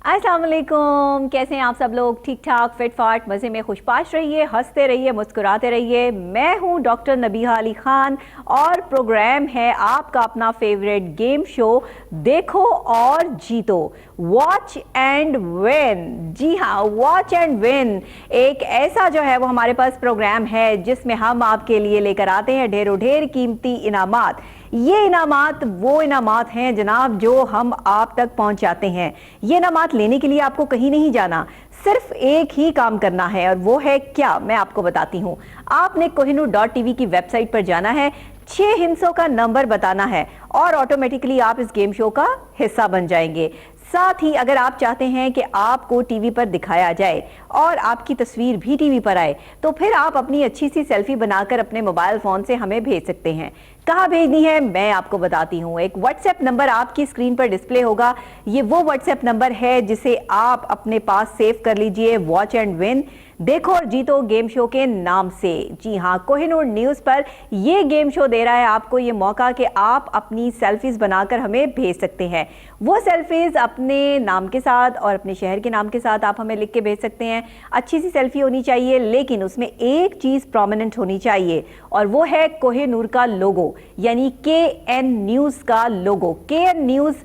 अस्सलाम वालेकुम, कैसे हैं आप सब लोग? ठीक ठाक, फिट फाट, मज़े में खुशपाश रहिए, हंसते रहिए, मुस्कुराते रहिए। मैं हूं डॉक्टर नबीहा अली खान और प्रोग्राम है आपका अपना फेवरेट गेम शो देखो और जीतो, वॉच एंड विन। जी हाँ, वॉच एंड विन एक ऐसा जो है वो हमारे पास प्रोग्राम है जिसमें हम आपके लिए लेकर आते हैं ढेरों ढेर कीमती इनामात। ये इनामात वो इनामात हैं जनाब जो हम आप तक पहुंचाते हैं। ये इनामात लेने के लिए आपको कहीं नहीं जाना, सिर्फ एक ही काम करना है और वो है क्या, मैं आपको बताती हूँ। आपने kohinoor.tv की वेबसाइट पर जाना है, 6 हिंसों का नंबर बताना है और ऑटोमेटिकली आप इस गेम शो का हिस्सा बन जाएंगे। साथ ही अगर आप चाहते हैं कि आपको टीवी पर दिखाया जाए और आपकी तस्वीर भी टीवी पर आए तो फिर आप अपनी अच्छी सी सेल्फी बनाकर अपने मोबाइल फोन से हमें भेज सकते हैं। कहाँ भेजनी है मैं आपको बताती हूँ। एक व्हाट्सएप नंबर आपकी स्क्रीन पर डिस्प्ले होगा, ये वो व्हाट्सएप नंबर है जिसे आप अपने पास सेव कर लीजिए, वॉच एंड विन देखो और जीतो गेम शो के नाम से। जी हाँ, कोहिनूर न्यूज़ पर ये गेम शो दे रहा है आपको ये मौका कि आप अपनी सेल्फीज बनाकर हमें भेज सकते हैं। वो सेल्फीज अपने नाम के साथ और अपने शहर के नाम के साथ आप हमें लिख के भेज सकते हैं। अच्छी सी सेल्फी होनी चाहिए, लेकिन उसमें एक चीज़ प्रोमिनेंट होनी चाहिए और वो है कोहिनूर का लोगो, यानी KN न्यूज़ का लोगो। KN न्यूज़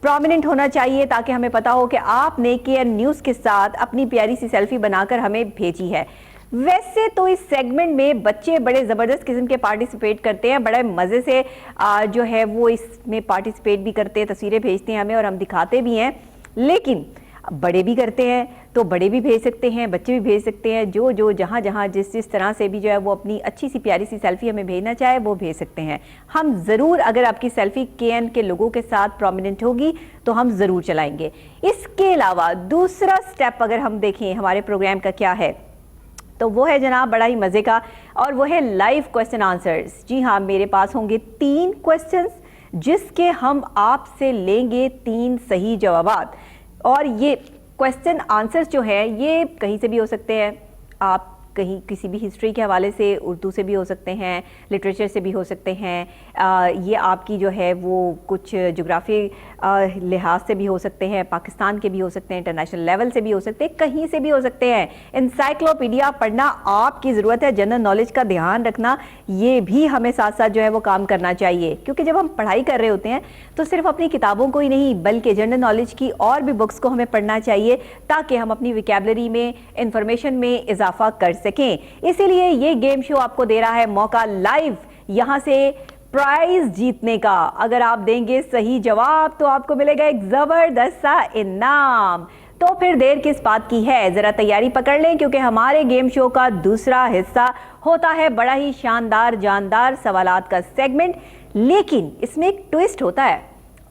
प्रोमिनेंट होना चाहिए ताकि हमें पता हो कि आपने KN न्यूज़ के साथ अपनी प्यारी सी सेल्फी बनाकर हमें भेजी है। वैसे तो इस सेगमेंट में बच्चे बड़े ज़बरदस्त किस्म के पार्टिसिपेट करते हैं, बड़े मज़े से जो है वो इसमें पार्टिसिपेट भी करते हैं, तस्वीरें भेजते हैं हमें और हम दिखाते भी हैं। लेकिन बड़े भी करते हैं तो बड़े भी भेज सकते हैं, बच्चे भी भेज सकते हैं, जो जहाँ जहाँ जिस तरह से भी जो है वो अपनी अच्छी सी प्यारी सी सेल्फी हमें भेजना चाहे वो भेज सकते हैं। हम ज़रूर, अगर आपकी सेल्फी KN के लोगों के साथ प्रोमिनेंट होगी तो हम ज़रूर चलाएंगे। इसके अलावा दूसरा स्टेप अगर हम देखें हमारे प्रोग्राम का क्या है तो वो है जनाब बड़ा ही मज़े का, और वो है लाइव क्वेश्चन आंसर्स। जी हाँ, मेरे पास होंगे 3 क्वेश्चंस जिसके हम आपसे लेंगे 3 सही जवाबात। और ये क्वेश्चन आंसर्स जो है ये कहीं से भी हो सकते हैं, आप कहीं किसी भी हिस्ट्री के हवाले से, उर्दू से भी हो सकते हैं, लिटरेचर से भी हो सकते हैं, ये आपकी जो है वो कुछ ज्योग्राफी लिहाज से भी हो सकते हैं, पाकिस्तान के भी हो सकते हैं, इंटरनेशनल लेवल से भी हो सकते हैं, कहीं से भी हो सकते हैं। इंसाइक्लोपीडिया पढ़ना आपकी ज़रूरत है, जनरल नॉलेज का ध्यान रखना ये भी हमें साथ साथ जो है वो काम करना चाहिए, क्योंकि जब हम पढ़ाई कर रहे होते हैं तो सिर्फ अपनी किताबों को ही नहीं बल्कि जनरल नॉलेज की और भी बुक्स को हमें पढ़ना चाहिए ताकि हम अपनी वोकैबुलरी में, इंफॉर्मेशन में इजाफा कर सकें। इसीलिए ये गेम शो आपको दे रहा है मौका लाइव यहाँ से प्राइज जीतने का। अगर आप देंगे सही जवाब तो आपको मिलेगा एक जबरदस्त सा इनाम। तो फिर देर किस बात की है, जरा तैयारी पकड़ लें क्योंकि हमारे गेम शो का दूसरा हिस्सा होता है बड़ा ही शानदार जानदार सवालात का सेगमेंट, लेकिन इसमें एक ट्विस्ट होता है।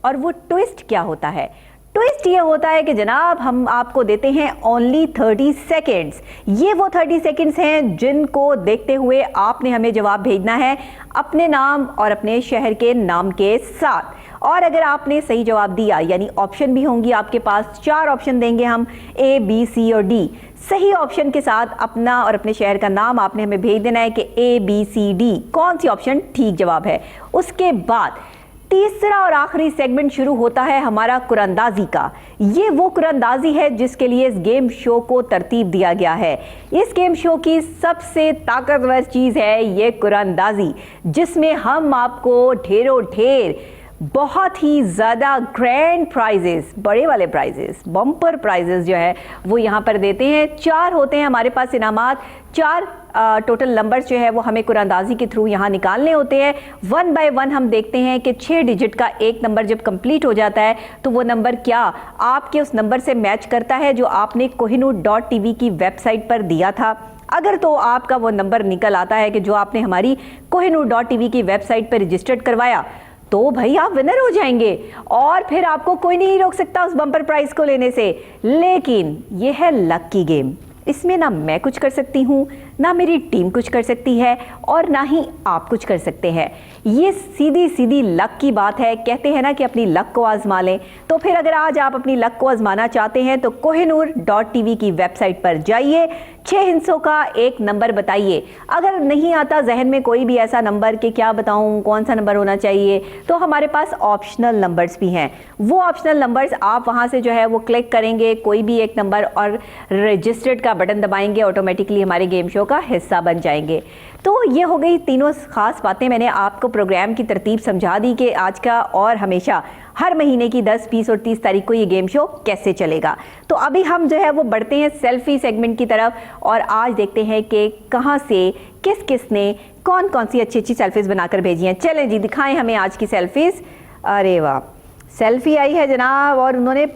और वो ट्विस्ट क्या होता है? ट्विस्ट ये होता है कि जनाब हम आपको देते हैं ओनली 30 सेकेंड्स। ये वो 30 सेकेंड्स हैं जिनको देखते हुए आपने हमें जवाब भेजना है अपने नाम और अपने शहर के नाम के साथ। और अगर आपने सही जवाब दिया, यानी ऑप्शन भी होंगी आपके पास, 4 ऑप्शन देंगे हम, A, B, C और D। सही ऑप्शन के साथ अपना और अपने शहर का नाम आपने हमें भेज देना है कि A, B, C, D कौन सी ऑप्शन ठीक जवाब है। उसके बाद तीसरा और आखिरी सेगमेंट शुरू होता है हमारा कुरानंदाजी का। ये वो कुरानंदाजी है जिसके लिए इस गेम शो को तरतीब दिया गया है। इस गेम शो की सबसे ताकतवर चीज़ है ये कुरानंदाजी, जिसमें हम आपको ढेरों ढेर बहुत ही ज़्यादा ग्रैंड प्राइजेस, बड़े वाले प्राइजेस, बम्पर प्राइजेस जो है वो यहाँ पर देते हैं। 4 होते हैं हमारे पास इनामात, 4 टोटल नंबर्स जो है वो हमें कुरानंदाजी के थ्रू यहाँ निकालने होते हैं। 1 बाय 1 हम देखते हैं कि 6 डिजिट का एक नंबर जब कंप्लीट हो जाता है तो वो नंबर क्या आपके उस नंबर से मैच करता है जो आपने kohinoor.tv की वेबसाइट पर दिया था। अगर तो आपका वो नंबर निकल आता है कि जो आपने हमारी kohinoor.tv की वेबसाइट पर रजिस्टर्ड करवाया तो भाई आप विनर हो जाएंगे और फिर आपको कोई नहीं रोक सकता उस बम्पर प्राइज को लेने से। लेकिन यह है लक की गेम, इसमें ना मैं कुछ कर सकती हूँ ना मेरी टीम कुछ कर सकती है और ना ही आप कुछ कर सकते हैं। ये सीधी सीधी लक की बात है। कहते हैं ना कि अपनी लक को आजमा लें। तो फिर अगर आज आप अपनी लक को आजमाना चाहते हैं तो kohinoor.tv की वेबसाइट पर जाइए, 6 हिस्सों का एक नंबर बताइए। अगर नहीं आता जहन में कोई भी ऐसा नंबर कि क्या बताऊं, कौन सा नंबर होना चाहिए, तो हमारे पास ऑप्शनल नंबर्स भी हैं। वो ऑप्शनल नंबर्स आप वहां से जो है वो क्लिक करेंगे कोई भी एक नंबर और रजिस्टर्ड का बटन दबाएंगे, ऑटोमेटिकली हमारे गेम शो का हिस्सा बन जाएंगे। तो ये हो गई तीनों खास बातें। मैंने आपको प्रोग्राम की तरतीब समझा दी कि आज का और हमेशा हर महीने की 10, 20 और 30 तारीख को ये गेम शो कैसे चलेगा। तो अभी हम जो है वो बढ़ते हैं सेल्फी सेगमेंट की तरफ और आज देखते हैं कि कहाँ से किस किस ने कौन कौन सी अच्छी अच्छी सेल्फीज बनाकर भेजी हैं। चलें जी, दिखाएं हमें आज की सेल्फीज। अरे वाह, सेल्फी आई है जनाब और उन्होंने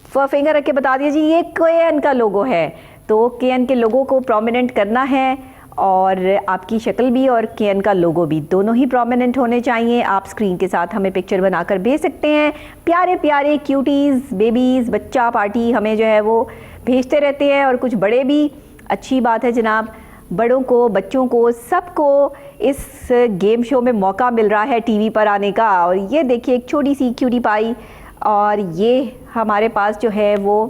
फिंगर रख के बता दिया जी ये KN का लोगो है। तो KN के लोगो को प्रोमिनेंट करना है और आपकी शक्ल भी और KN का लोगो भी दोनों ही प्रोमिनेंट होने चाहिए। आप स्क्रीन के साथ हमें पिक्चर बनाकर भेज सकते हैं। प्यारे प्यारे क्यूटीज़, बेबीज़, बच्चा पार्टी हमें जो है वो भेजते रहते हैं और कुछ बड़े भी। अच्छी बात है जनाब, बड़ों को, बच्चों को, सबको इस गेम शो में मौका मिल रहा है टीवी पर आने का। और ये देखिए एक छोटी सी क्यूटी पाई और ये हमारे पास जो है वो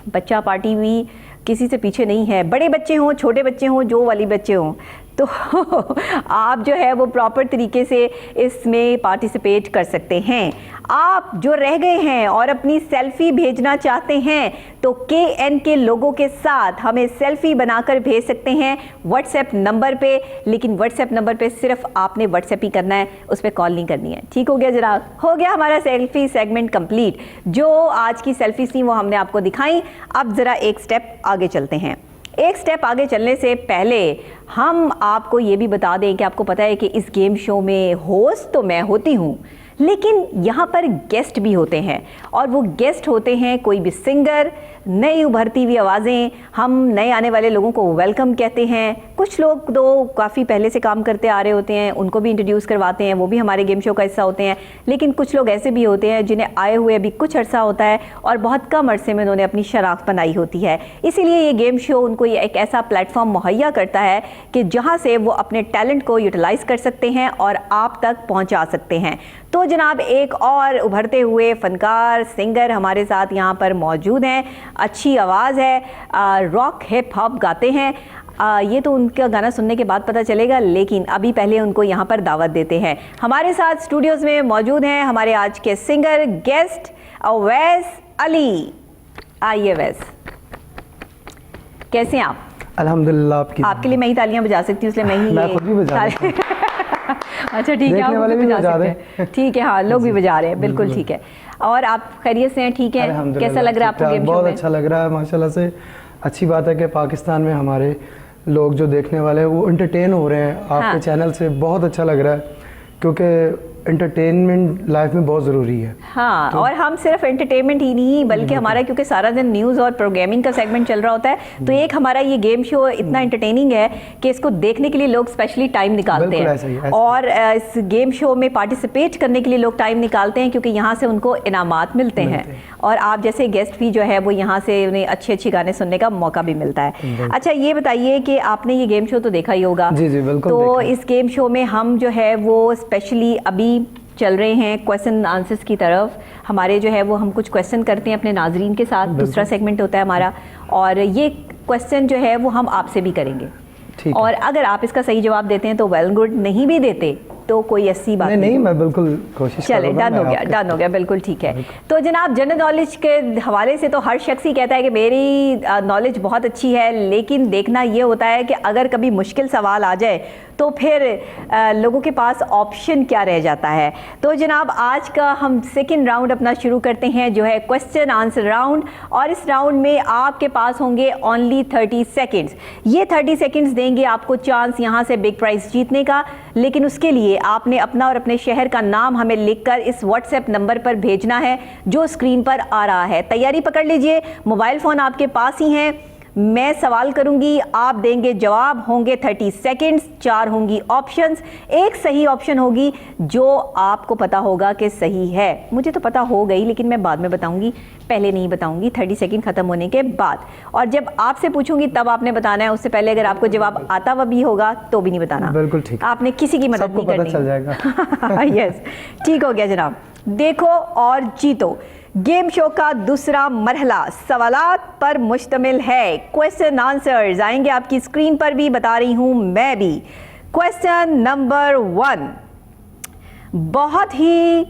बच्चा पार्टी भी किसी से पीछे नहीं है। बड़े बच्चे हों, छोटे बच्चे हों, जो वाली बच्चे हों, तो आप जो है वो प्रॉपर तरीके से इसमें पार्टिसिपेट कर सकते हैं। आप जो रह गए हैं और अपनी सेल्फी भेजना चाहते हैं तो KN के लोगों के साथ हमें सेल्फी बनाकर भेज सकते हैं व्हाट्सएप नंबर पे। लेकिन व्हाट्सएप नंबर पे सिर्फ आपने व्हाट्सएप ही करना है, उस पर कॉल नहीं करनी है। ठीक हो गया जनाब? हो गया हमारा सेल्फी सेगमेंट कंप्लीट। जो आज की सेल्फी थी वो हमने आपको दिखाई। अब ज़रा एक स्टेप आगे चलते हैं। एक स्टेप आगे चलने से पहले हम आपको ये भी बता दें कि आपको पता है कि इस गेम शो में होस्ट तो मैं होती हूँ, लेकिन यहाँ पर गेस्ट भी होते हैं और वो गेस्ट होते हैं कोई भी सिंगर, नई उभरती हुई आवाज़ें। हम नए आने वाले लोगों को वेलकम कहते हैं। कुछ लोग तो काफ़ी पहले से काम करते आ रहे होते हैं, उनको भी इंट्रोड्यूस करवाते हैं, वो भी हमारे गेम शो का हिस्सा होते हैं। लेकिन कुछ लोग ऐसे भी होते हैं जिन्हें आए हुए अभी कुछ अरसा होता है और बहुत कम अरसे में उन्होंने अपनी शनाख्त बनाई होती है। इसीलिए ये गेम शो उनको एक ऐसा प्लेटफॉर्म मुहैया करता है कि जहाँ से वो अपने टैलेंट को यूटिलाइज़ कर सकते हैं और आप तक पहुँचा सकते हैं। तो जनाब एक और उभरते हुए फनकार सिंगर हमारे साथ यहाँ पर मौजूद हैं। अच्छी आवाज़ है, रॉक हिप हॉप गाते हैं। ये तो उनका गाना सुनने के बाद पता चलेगा, लेकिन अभी पहले उनको यहाँ पर दावत देते हैं। हमारे साथ स्टूडियोज़ में मौजूद हैं हमारे आज के सिंगर गेस्ट अवैस अली। आइए वैस, कैसे हैं आप? अल्हम्दुलिल्लाह। आपके लिए मैं ही तालियां बजा सकती हूँ, इसलिए मैं खुद भी बजा अच्छा ठीक है, आप भी बजा सकते हैं। ठीक है, हाँ लोग भी बजा रहे हैं, बिल्कुल ठीक है। और आप खैरियत से हैं? ठीक है, कैसा लग रहा है आपको गेम शो में? बहुत अच्छा लग रहा है माशाल्लाह से। अच्छी बात है कि पाकिस्तान में हमारे लोग जो देखने वाले हैं वो एंटरटेन हो रहे हैं आपके चैनल से। बहुत अच्छा लग रहा है क्योंकि एंटरटेनमेंट लाइफ में बहुत ज़रूरी है। हाँ, तो और हम सिर्फ एंटरटेनमेंट ही नहीं बल्कि हमारा क्योंकि सारा दिन न्यूज़ और प्रोग्रामिंग का सेगमेंट चल रहा होता है, तो एक हमारा ये गेम शो इतना एंटरटेनिंग है कि इसको देखने के लिए लोग स्पेशली टाइम निकालते हैं। ऐसा। और इस गेम शो में पार्टिसिपेट करने के लिए लोग टाइम निकालते हैं क्योंकि यहाँ से उनको इनामात मिलते हैं और आप जैसे गेस्ट भी जो है वो यहाँ से उन्हें अच्छे अच्छे गाने सुनने का मौका भी मिलता है। अच्छा ये बताइए कि आपने ये गेम शो तो देखा ही होगा। जी जी बिल्कुल। तो इस गेम शो में हम जो है वो स्पेशली अभी चल रहे हैं क्वेश्चन आंसर्स की तरफ। हमारे जो है वो हम कुछ क्वेश्चन करते हैं अपने नाजरीन के साथ। दूसरा सेगमेंट होता है हमारा और ये क्वेश्चन जो है वो हम आपसे भी करेंगे और अगर आप इसका सही जवाब देते हैं तो वेल गुड, नहीं भी देते तो कोई ऐसी बात नहीं। मैं बिल्कुल कोशिश चले, डन हो गया, बिल्कुल ठीक है। तो जनाब जनरल नॉलेज के हवाले से तो हर शख्स ही कहता है कि मेरी नॉलेज बहुत अच्छी है, लेकिन देखना ये होता है कि अगर कभी मुश्किल सवाल आ जाए तो फिर लोगों के पास ऑप्शन क्या रह जाता है। तो जनाब आज का हम सेकंड राउंड अपना शुरू करते हैं जो है क्वेश्चन आंसर राउंड। और इस राउंड में आपके पास होंगे ओनली 30 सेकेंड्स। ये 30 सेकेंड्स देंगे आपको चांस यहाँ से बिग प्राइज जीतने का, लेकिन उसके लिए आपने अपना और अपने शहर का नाम हमें लिखकर इस व्हाट्सएप नंबर पर भेजना है जो स्क्रीन पर आ रहा है। तैयारी पकड़ लीजिए, मोबाइल फ़ोन आपके पास ही हैं, मैं सवाल करूंगी, आप देंगे जवाब, होंगे 30 सेकंड्स, 4 होंगी ऑप्शंस, एक सही ऑप्शन होगी जो आपको पता होगा कि सही है। मुझे तो पता हो गई लेकिन मैं बाद में बताऊंगी, पहले नहीं बताऊंगी, 30 सेकंड खत्म होने के बाद। और जब आपसे पूछूंगी तब आपने बताना है, उससे पहले अगर आपको जवाब आता हुआ भी होगा तो भी नहीं बताना। बिल्कुल ठीक, आपने किसी की मदद नहीं करनी। सबको पता चल जाएगा। यस, ठीक हो गया जनाब। देखो और जीतो गेम शो का दूसरा मरहला सवालात पर मुश्तमिल है। क्वेश्चन आंसर्स आएंगे आपकी स्क्रीन पर भी, बता रही हूं मैं भी। क्वेश्चन नंबर 1, बहुत ही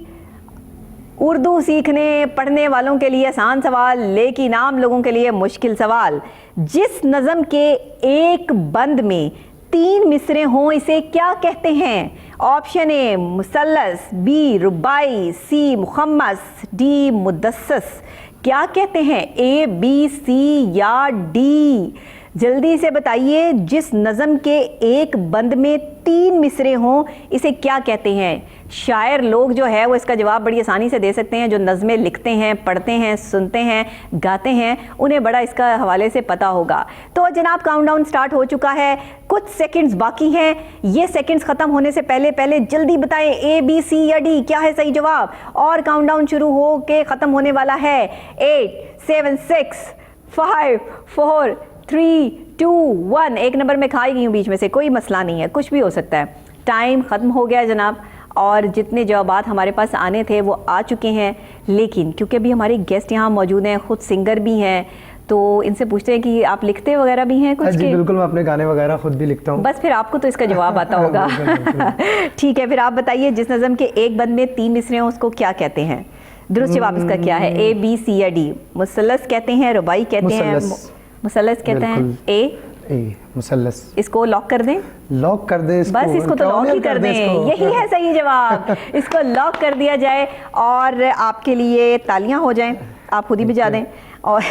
उर्दू सीखने पढ़ने वालों के लिए आसान सवाल, लेकिन आम लोगों के लिए मुश्किल सवाल। जिस नज़म के एक बंद में 3 मिसरे हों इसे क्या कहते हैं? ऑप्शन ए मुसल्लस, बी रुबाई, सी मुखम्मस, डी मुदस्सस। क्या कहते हैं? ए, बी, सी या डी? जल्दी से बताइए। जिस नज़म के एक बंद में 3 मिसरे हों इसे क्या कहते हैं? शायर लोग जो है वो इसका जवाब बड़ी आसानी से दे सकते हैं। जो नज़में लिखते हैं, पढ़ते हैं, सुनते हैं, गाते हैं, उन्हें बड़ा इसका हवाले से पता होगा। तो जनाब काउंटडाउन स्टार्ट हो चुका है, कुछ सेकंड्स बाकी हैं। ये सेकंड्स ख़त्म होने से पहले पहले जल्दी बताएं ए, बी, सी या डी क्या है सही जवाब। और काउंटडाउन शुरू हो के ख़त्म होने वाला है। 8, 7, 6, 5, 4, 3, 2, 1। एक नंबर में खाई गई हूँ बीच में से, कोई मसला नहीं है, कुछ भी हो सकता है। टाइम ख़त्म हो गया जनाब, और जितने जवाबात हमारे पास आने थे वो आ चुके हैं। लेकिन क्योंकि अभी हमारे गेस्ट यहाँ मौजूद हैं, ख़ुद सिंगर भी हैं, तो इनसे पूछते हैं कि आप लिखते वगैरह भी हैं कुछ? जी बिल्कुल, मैं अपने गाने वगैरह खुद भी लिखता हूँ। बस फिर आपको तो इसका जवाब आता होगा। ठीक है, फिर आप बताइए जिस नज़म के एक बंद में 3 मिसरे हैं उसको क्या कहते हैं? दुरुस्त जवाब इसका क्या है? ए, बी, सी या डी? मुसल्लस कहते हैं, रुबाई कहते हैं, मुसल्लस कहते हैं। ए मुसल्लस। इसको लॉक कर दें? लॉक कर दें इसको, बस इसको तो लॉक ही कर दें, यही है सही जवाब। इसको लॉक कर दिया जाए और आपके लिए तालियां हो जाएं, आप खुद ही बजा दें। और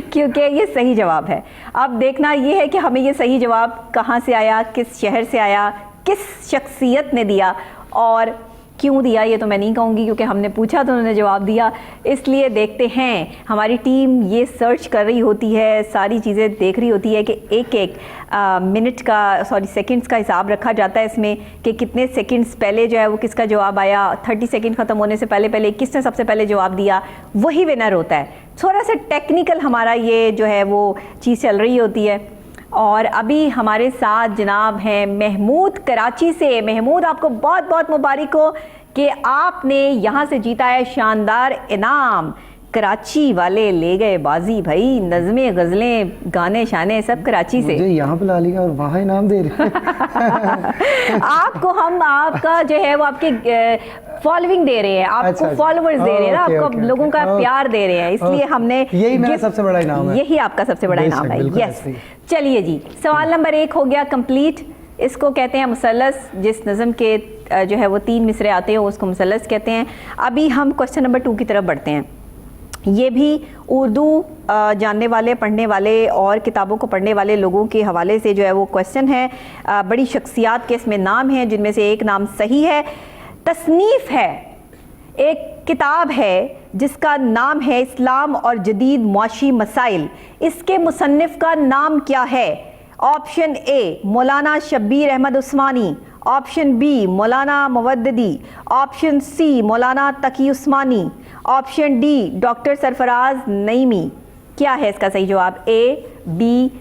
क्योंकि ये सही जवाब है। अब देखना ये है कि हमें ये सही जवाब कहाँ से आया, किस शहर से आया, किस शख्सियत ने दिया और क्यों दिया, ये तो मैं नहीं कहूँगी क्योंकि हमने पूछा तो उन्होंने जवाब दिया। इसलिए देखते हैं, हमारी टीम ये सर्च कर रही होती है, सारी चीज़ें देख रही होती है कि एक एक मिनट का सेकंड्स का हिसाब रखा जाता है इसमें कि कितने सेकंड्स पहले जो है वो किसका जवाब आया। 30 सेकंड ख़त्म होने से पहले पहले किसने सबसे पहले जवाब दिया, वही विनर होता है। थोड़ा सा टेक्निकल हमारा ये जो है वो चीज़ चल रही होती है। और अभी हमारे साथ जनाब हैं महमूद कराची से। महमूद, आपको बहुत बहुत मुबारक हो कि आपने यहाँ से जीता है शानदार इनाम। कराची वाले ले गए बाजी भाई, नज़में, गज़लें, गाने शाने सब कराची से। मुझे यहाँ पे ला लिया और वहाँ इनाम दे रहे आपको हम आपका जो है वो आपके फॉलोइंग दे रहे हैं, आपको फॉलोअर्स दे रहे हैं ना, आपको लोगों का प्यार दे रहे हैं, इसलिए हमने यही मेरा सबसे बड़ा इनाम है। यही आपका सबसे बड़ा इनाम है। यस, चलिए जी, सवाल नंबर 1 हो गया कंप्लीट। इसको कहते हैं मुसल्लस। जिस नज़म के जो है वो 3 मिसरे आते हैं उसको मुसल्लस कहते हैं। अभी हम क्वेश्चन नंबर 2 की तरफ बढ़ते हैं। ये भी उर्दू जानने वाले, पढ़ने वाले और किताबों को पढ़ने वाले लोगों के हवाले से जो है वो क्वेश्चन है। बड़ी शख्सियात के इसमें नाम हैं, जिनमें से एक नाम सही है। तसनीफ़ है, एक किताब है जिसका नाम है इस्लाम और जदीद मुआशी मसाइल। इसके मुसन्निफ़ का नाम क्या है? Option A Maulana Shabbir Ahmad Usmani, option B Maulana Maududi, option C Maulana Taqi Usmani, option D doctor Sarfaraz Naeemi. क्या है इसका सही जवाब? ए, बी,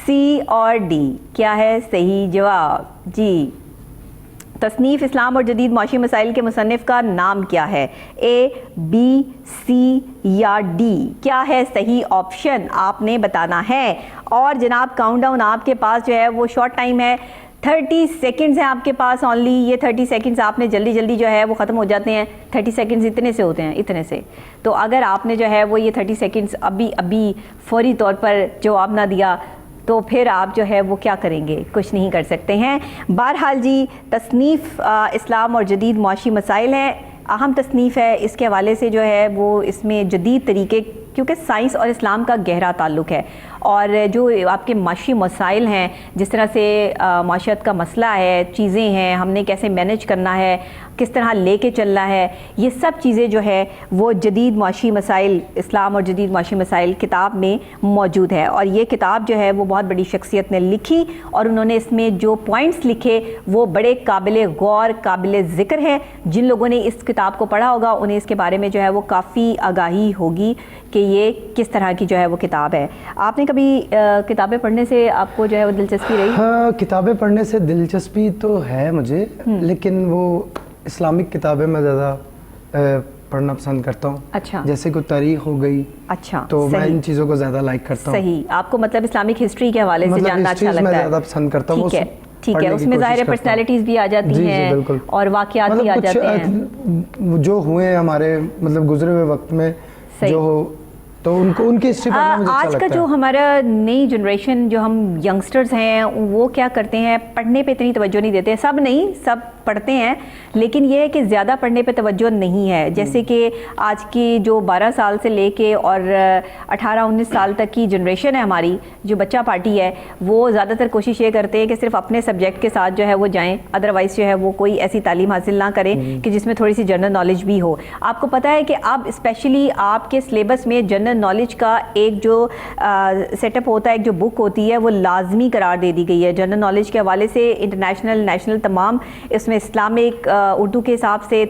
सी और डी। क्या है सही जवाब? जी, तसनीफ़ इस्लाम और जदीद मुआशी मसाइल के मुसन्निफ़ का नाम क्या है? ए, बी, सी या डी? क्या है सही ऑप्शन? आपने बताना है। और जनाब काउंटडाउन आपके पास जो है वो शॉर्ट टाइम है, 30 सेकंड्स हैं आपके पास ओनली। ये 30 सेकंड्स आपने जल्दी जल्दी जो है वो ख़त्म हो जाते हैं। 30 सेकंड्स इतने से होते हैं, इतने से। तो अगर आपने जो है वो ये 30 सेकंड्स अभी अभी फौरी तौर पर जवाब ना दिया तो फिर आप जो है वो क्या करेंगे? कुछ नहीं कर सकते हैं। बहरहाल जी, तसनीफ़ इस्लाम और जदीद मुआशी मसाइल है, अहम तसनीफ़ है। इसके हवाले से जो है वो इसमें जदीद तरीके, क्योंकि साइंस और इस्लाम का गहरा ताल्लुक़ है और जो आपके माशी मसाइल हैं, जिस तरह से माशरत का मसला है, चीज़ें हैं, हमने कैसे मैनेज करना है, किस तरह लेके चलना है, ये सब चीज़ें जो है वो जदीद माशी मसाइल, इस्लाम और जदीद माशी मसाइल किताब में मौजूद है। और ये किताब जो है वो बहुत बड़ी शख्सियत ने लिखी और उन्होंने इसमें जो पॉइंट्स लिखे वो बड़े काबिल गौर, काबिल ज़िक्र हैं। जिन लोगों ने इस किताब को पढ़ा होगा उन्हें इसके बारे में जो है वो काफ़ी आगाही होगी कि ये किस तरह की जो है वो किताब है। आपने कभी किताबें पढ़ने से आपको जो है वो दिलचस्पी रही? हाँ, किताबें पढ़ने से दिलचस्पी तो है मुझे, लेकिन वो इस्लामिक किताबें मैं ज़्यादा पढ़ना पसंद करता हूँ। अच्छा। जैसे कोई तारीख हो गई, अच्छा, तो मैं इन चीज़ों को ज़्यादा लाइक करता हूँ। सही, आपको मतलब इस्लामिक हिस्ट्री के हवाले से मतलब जानना अच्छा लगता है? मैं ज़्यादा पसंद करता हूँ। ठीक है, उसमें ज़ाहिर है पर्सनैलिटीज़ भी आ जाती हैं और वाक़यात भी आ जाते हैं जो हुए हमारे मतलब गुजरे हुए वक्त में जो तो उनकी हिस्ट्री पढ़ना मुझे अच्छा लगता है। आज का जो हमारा नई जनरेशन, जो हम यंगस्टर्स हैं, वो क्या करते हैं, पढ़ने पे इतनी तवज्जो नहीं देते। सब नहीं, सब पढ़ते हैं, लेकिन ये है कि ज़्यादा पढ़ने पे तवज्जो नहीं है। जैसे कि आज की जो 12 साल से लेके और 18-19 साल तक की जनरेशन है हमारी, जो बच्चा पार्टी है, वो ज़्यादातर कोशिश ये करते हैं कि सिर्फ अपने सब्जेक्ट के साथ जो है वो जाएँ, अदरवाइज़ जो है वो कोई ऐसी तालीम हासिल ना करें कि जिसमें थोड़ी सी जनरल नॉलेज भी हो। आपको पता है कि अब स्पेशली आपके सिलेबस में जनरल नॉलेज का एक जो सेटअप होता है, एक जो बुक होती है, वो लाजमी करार दे दी गई है। जनरल नॉलेज के हवाले से इंटरनेशनल, नेशनल तमाम, इसमें इस्लामिक, उर्दू के हिसाब से,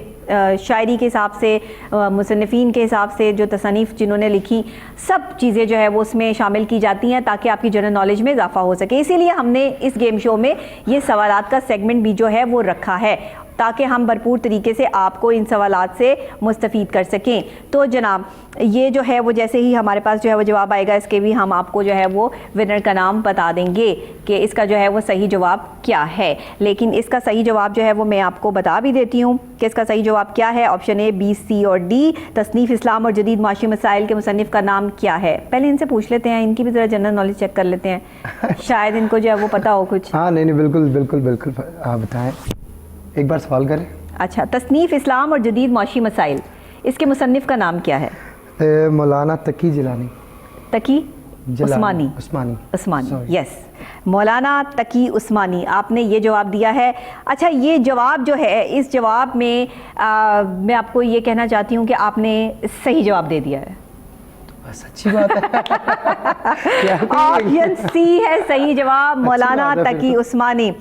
शायरी के हिसाब से, मुसन्निफ़ीन के हिसाब से जो तसनीफ़ जिन्होंने लिखी, सब चीज़ें जो है वो उसमें शामिल की जाती हैं ताकि आपकी जनरल नॉलेज में इजाफा हो सके। इसीलिए हमने इस गेम शो में ये सवालात का सेगमेंट भी जो है वो रखा है ताकि हम भरपूर तरीके से आपको इन सवालात से मुस्तफ़ीद कर सकें। तो जनाब, ये जो है वो जैसे ही हमारे पास जो है वो जवाब आएगा, इसके भी हम आपको जो है वो विनर का नाम बता देंगे कि इसका जो है वो सही जवाब क्या है। लेकिन इसका सही जवाब जो है वो मैं आपको बता भी देती हूँ कि इसका सही जवाब क्या है। ऑप्शन ए, बी, सी और डी। तसनीफ़ इस्लाम और जदीद माशी मसाइल के मुसन्निफ़ का नाम क्या है? पहले इनसे पूछ लेते हैं, इनकी भी ज़रा जनरल नॉलेज चेक कर लेते हैं, शायद इनको जो है वो पता हो कुछ। हाँ, नहीं, बिल्कुल बिल्कुल बिल्कुल, आप बताएं, एक बार सवाल करें। अच्छा, तसनीफ़ इस्लाम और जदीद माशी मसाइल, इसके मुसन्निफ़ का नाम क्या है? मौलाना तकी जिलानी। तकी उस्मानी। उस्मानी, यस, मौलाना तकी उस्मानी, आपने ये जवाब दिया है। अच्छा, ये जवाब जो है, इस जवाब में मैं आपको ये कहना चाहती हूँ कि आपने सही जवाब दे दिया है। बस अच्छी बात है। ऑप्शन सी है सही जवाब, मौलाना तकी उस्मानी।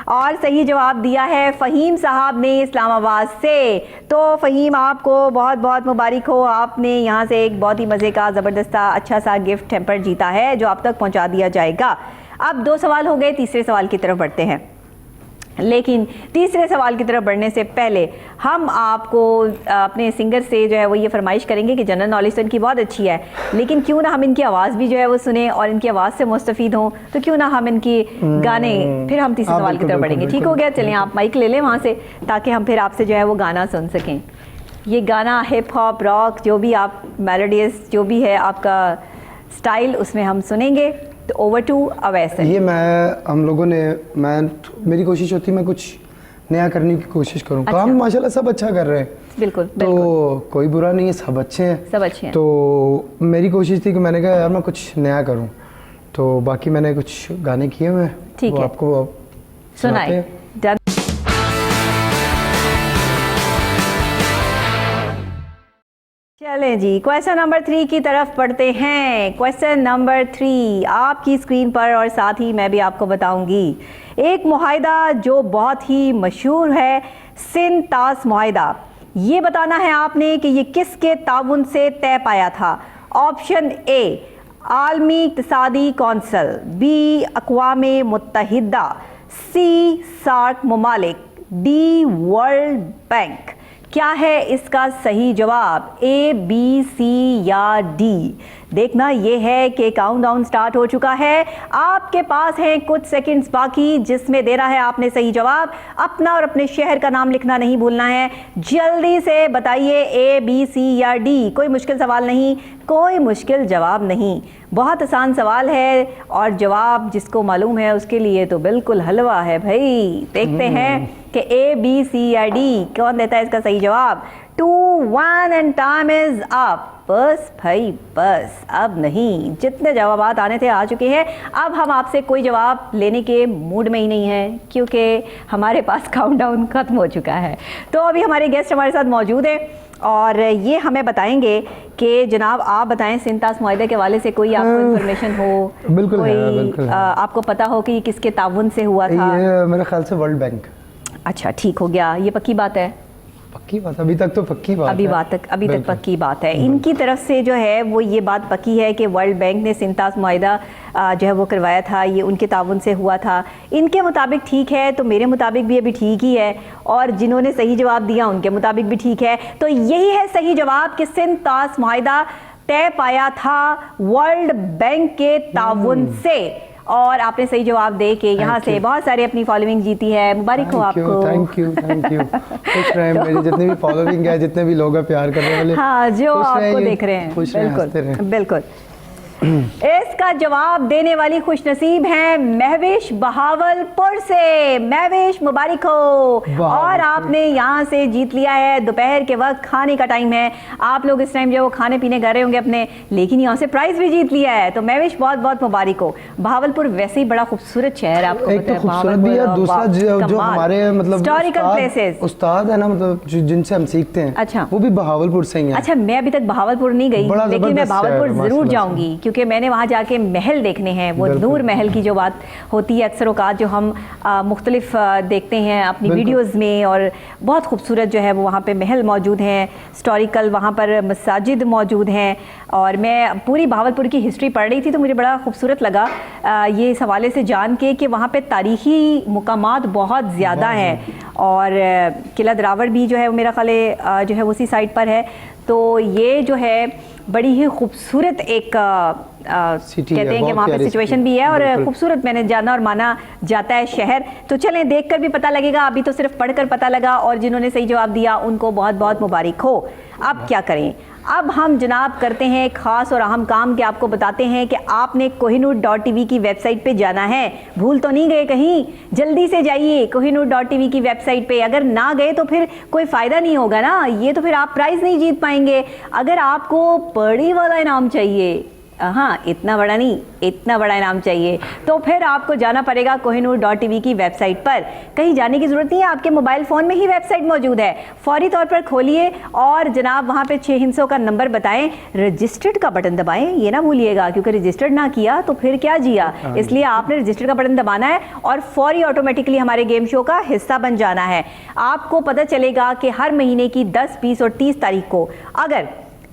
और सही जवाब दिया है फ़हीम साहब ने इस्लामाबाद से। तो फ़हीम, आपको बहुत बहुत मुबारक हो, आपने यहाँ से एक बहुत ही मज़े का, ज़बरदस्त, अच्छा सा गिफ्ट हैम्पर जीता है जो आप तक पहुँचा दिया जाएगा। अब 2 सवाल हो गए, तीसरे सवाल की तरफ बढ़ते हैं। लेकिन तीसरे सवाल की तरफ बढ़ने से पहले हम आपको अपने सिंगर से जो है वो ये फरमाइश करेंगे कि जनरल नॉलेज तो इनकी बहुत अच्छी है, लेकिन क्यों ना हम इनकी आवाज़ भी जो है वो सुने और इनकी आवाज़ से मुस्तफ़ीद हों, तो क्यों ना हम इनकी गाने, फिर हम तीसरे सवाल की तरफ बढ़ेंगे। ठीक हो गया? चलें, आप माइक ले लें वहाँ से, ताकि हम फिर आपसे जो है वो गाना सुन सकें। ये गाना हिप हॉप, रॉक, जो भी आप मेलोडियस, जो भी है आपका स्टाइल, उसमें हम सुनेंगे। तो ओवर टू अवैस। ये हम लोगों ने, मेरी कोशिश होती है मैं कुछ नया करने की कोशिश करूँ। अच्छा। काम माशाल्लाह सब अच्छा कर रहे हैं, बिल्कुल, तो कोई बुरा नहीं है, सब अच्छे हैं, सब अच्छे हैं। तो मेरी कोशिश थी कि मैंने कहा यार मैं कुछ नया करूँ, तो बाकी मैंने कुछ गाने किए हुए हैं, ठीक है, आपको सुनाए। चलें जी, क्वेश्चन नंबर 3 की तरफ पढ़ते हैं। क्वेश्चन नंबर 3 आपकी स्क्रीन पर, और साथ ही मैं भी आपको बताऊंगी एक मुआहिदा जो बहुत ही मशहूर है, सिंध तास मुआहिदा। ये बताना है आपने कि ये किसके ताउन से तय पाया था। ऑप्शन ए, आलमी इक़्तिसादी कौंसिल, बी, अक़वामे मुत्तहिदा, सी, सार्क ममालिक, डी, वर्ल्ड बैंक। क्या है इसका सही जवाब? ए, बी, सी या डी? देखना ये है कि काउंटडाउन स्टार्ट हो चुका है। आपके पास हैं कुछ सेकंड्स बाकी, जिसमें देना है आपने सही जवाब। अपना और अपने शहर का नाम लिखना नहीं भूलना है। जल्दी से बताइए, ए, बी, सी या डी? कोई मुश्किल सवाल नहीं, कोई मुश्किल जवाब नहीं, बहुत आसान सवाल है, और जवाब जिसको मालूम है उसके लिए तो बिल्कुल हलवा है भाई। देखते हैं कि ए, बी, सी या डी कौन देता है इसका सही जवाब। 2-1 एंड टाइम इज अप। बस भाई बस, अब नहीं, जितने जवाबात आने थे आ चुके हैं। अब हम आपसे कोई जवाब लेने के मूड में ही नहीं है, क्योंकि हमारे पास काउंटडाउन खत्म हो चुका है। तो अभी हमारे गेस्ट हमारे साथ मौजूद हैं और ये हमें बताएंगे कि जनाब आप बताएं, सिंतास मुआहदे के हवाले से कोई आपको इन्फॉर्मेशन हो, बिल्कुल कोई है, बिल्कुल है। आपको पता हो कि ये किसके ताउन से हुआ था? ये मेरे ख्याल से वर्ल्ड बैंक। अच्छा, ठीक हो गया, ये पक्की बात है? पक्की बात, अभी तक तो पक्की बात अभी है। अभी तक पक्की बात है। इनकी तरफ से जो है वो ये बात पक्की है कि वर्ल्ड बैंक ने सिंतास मुआहदा जो है वो करवाया था, ये उनके ताउन से हुआ था। इनके मुताबिक ठीक है, तो मेरे मुताबिक भी अभी ठीक ही है, और जिन्होंने सही जवाब दिया उनके मुताबिक भी ठीक है। तो यही है सही जवाब कि सिंतास मुआहदा तय पाया था वर्ल्ड बैंक के ताउन से, और आपने सही जवाब दे के यहाँ से बहुत सारी अपनी फॉलोइंग जीती है। मुबारक हो आपको। थैंक यू खुश रहें। मेरी जितनी भी फॉलोइंग है, जितने भी लोग हैं प्यार करने वाले, हाँ, जो आपको देख रहे हैं, बिल्कुल बिल्कुल। इसका जवाब देने वाली खुशनसीब हैं महविश बहावलपुर से। महविश मुबारक हो, और आपने यहाँ से जीत लिया है, दोपहर के वक्त खाने का टाइम है, आप लोग इस टाइम जो वो खाने पीने गए होंगे अपने, लेकिन यहाँ से प्राइज भी जीत लिया है। तो महविश बहुत बहुत मुबारक हो। बहावलपुर वैसे ही बड़ा खूबसूरत शहर है, आपको एक तो खूबसूरत भी है, दूसरा जो हमारे मतलब हिस्टोरिकल प्लेसेस उस्ताद है ना, मतलब जिनसे हम सीखते हैं, अच्छा, वो भी बहावलपुर से ही हैं। अच्छा, मैं अभी तक बहावलपुर नहीं गई, लेकिन मैं बहावलपुर जरूर जाऊंगी, क्योंकि मैंने वहाँ जाके महल देखने हैं। वो नूर महल की जो बात होती है अक्सर औकात, जो हम मुख्तलिफ देखते हैं अपनी वीडियोज़ में, और बहुत खूबसूरत जो है वो वहाँ पे महल मौजूद हैं, हिस्टोरिकल वहाँ पर मसाजिद मौजूद हैं। और मैं पूरी बहावलपुर की हिस्ट्री पढ़ रही थी, तो मुझे बड़ा खूबसूरत लगा ये इस हवाले से जान के कि वहाँ पे तारीख़ी मुकामात बहुत ज़्यादा हैं, और किला द्रावड़ भी जो है वो मेरा ख्याल जो है उसी साइड पर है। तो ये जो है बड़ी ही खूबसूरत एक कहते हैं कि वहाँ पे सिचुएशन भी है, और खूबसूरत मैंने जाना और माना जाता है शहर। तो चलें, देखकर भी पता लगेगा, अभी तो सिर्फ पढ़कर पता लगा, और जिन्होंने सही जवाब दिया उनको बहुत बहुत मुबारक हो। अब क्या करें, अब हम जनाब करते हैं खास और अहम काम, कि आपको बताते हैं कि आपने kohinoor.tv की वेबसाइट पे जाना है। भूल तो नहीं गए कहीं? जल्दी से जाइए kohinoor.tv की वेबसाइट पे। अगर ना गए तो फिर कोई फ़ायदा नहीं होगा ना, ये तो फिर आप प्राइज़ नहीं जीत पाएंगे। अगर आपको बड़ी वाला इनाम चाहिए, हाँ इतना बड़ा नहीं, इतना बड़ा इनाम चाहिए, तो फिर आपको जाना पड़ेगा kohinoor.tv की वेबसाइट पर। कहीं जाने की ज़रूरत नहीं है, आपके मोबाइल फ़ोन में ही वेबसाइट मौजूद है। फौरी तौर पर खोलिए और जनाब वहाँ पे 6 हिंसों का नंबर बताएं, रजिस्टर्ड का बटन दबाएं, ये ना भूलिएगा, क्योंकि रजिस्टर्ड ना किया तो फिर क्या जिया, इसलिए आपने रजिस्टर्ड का बटन दबाना है और फौरी ऑटोमेटिकली हमारे गेम शो का हिस्सा बन जाना है। आपको पता चलेगा कि हर महीने की 10, 20 और 30 तारीख को अगर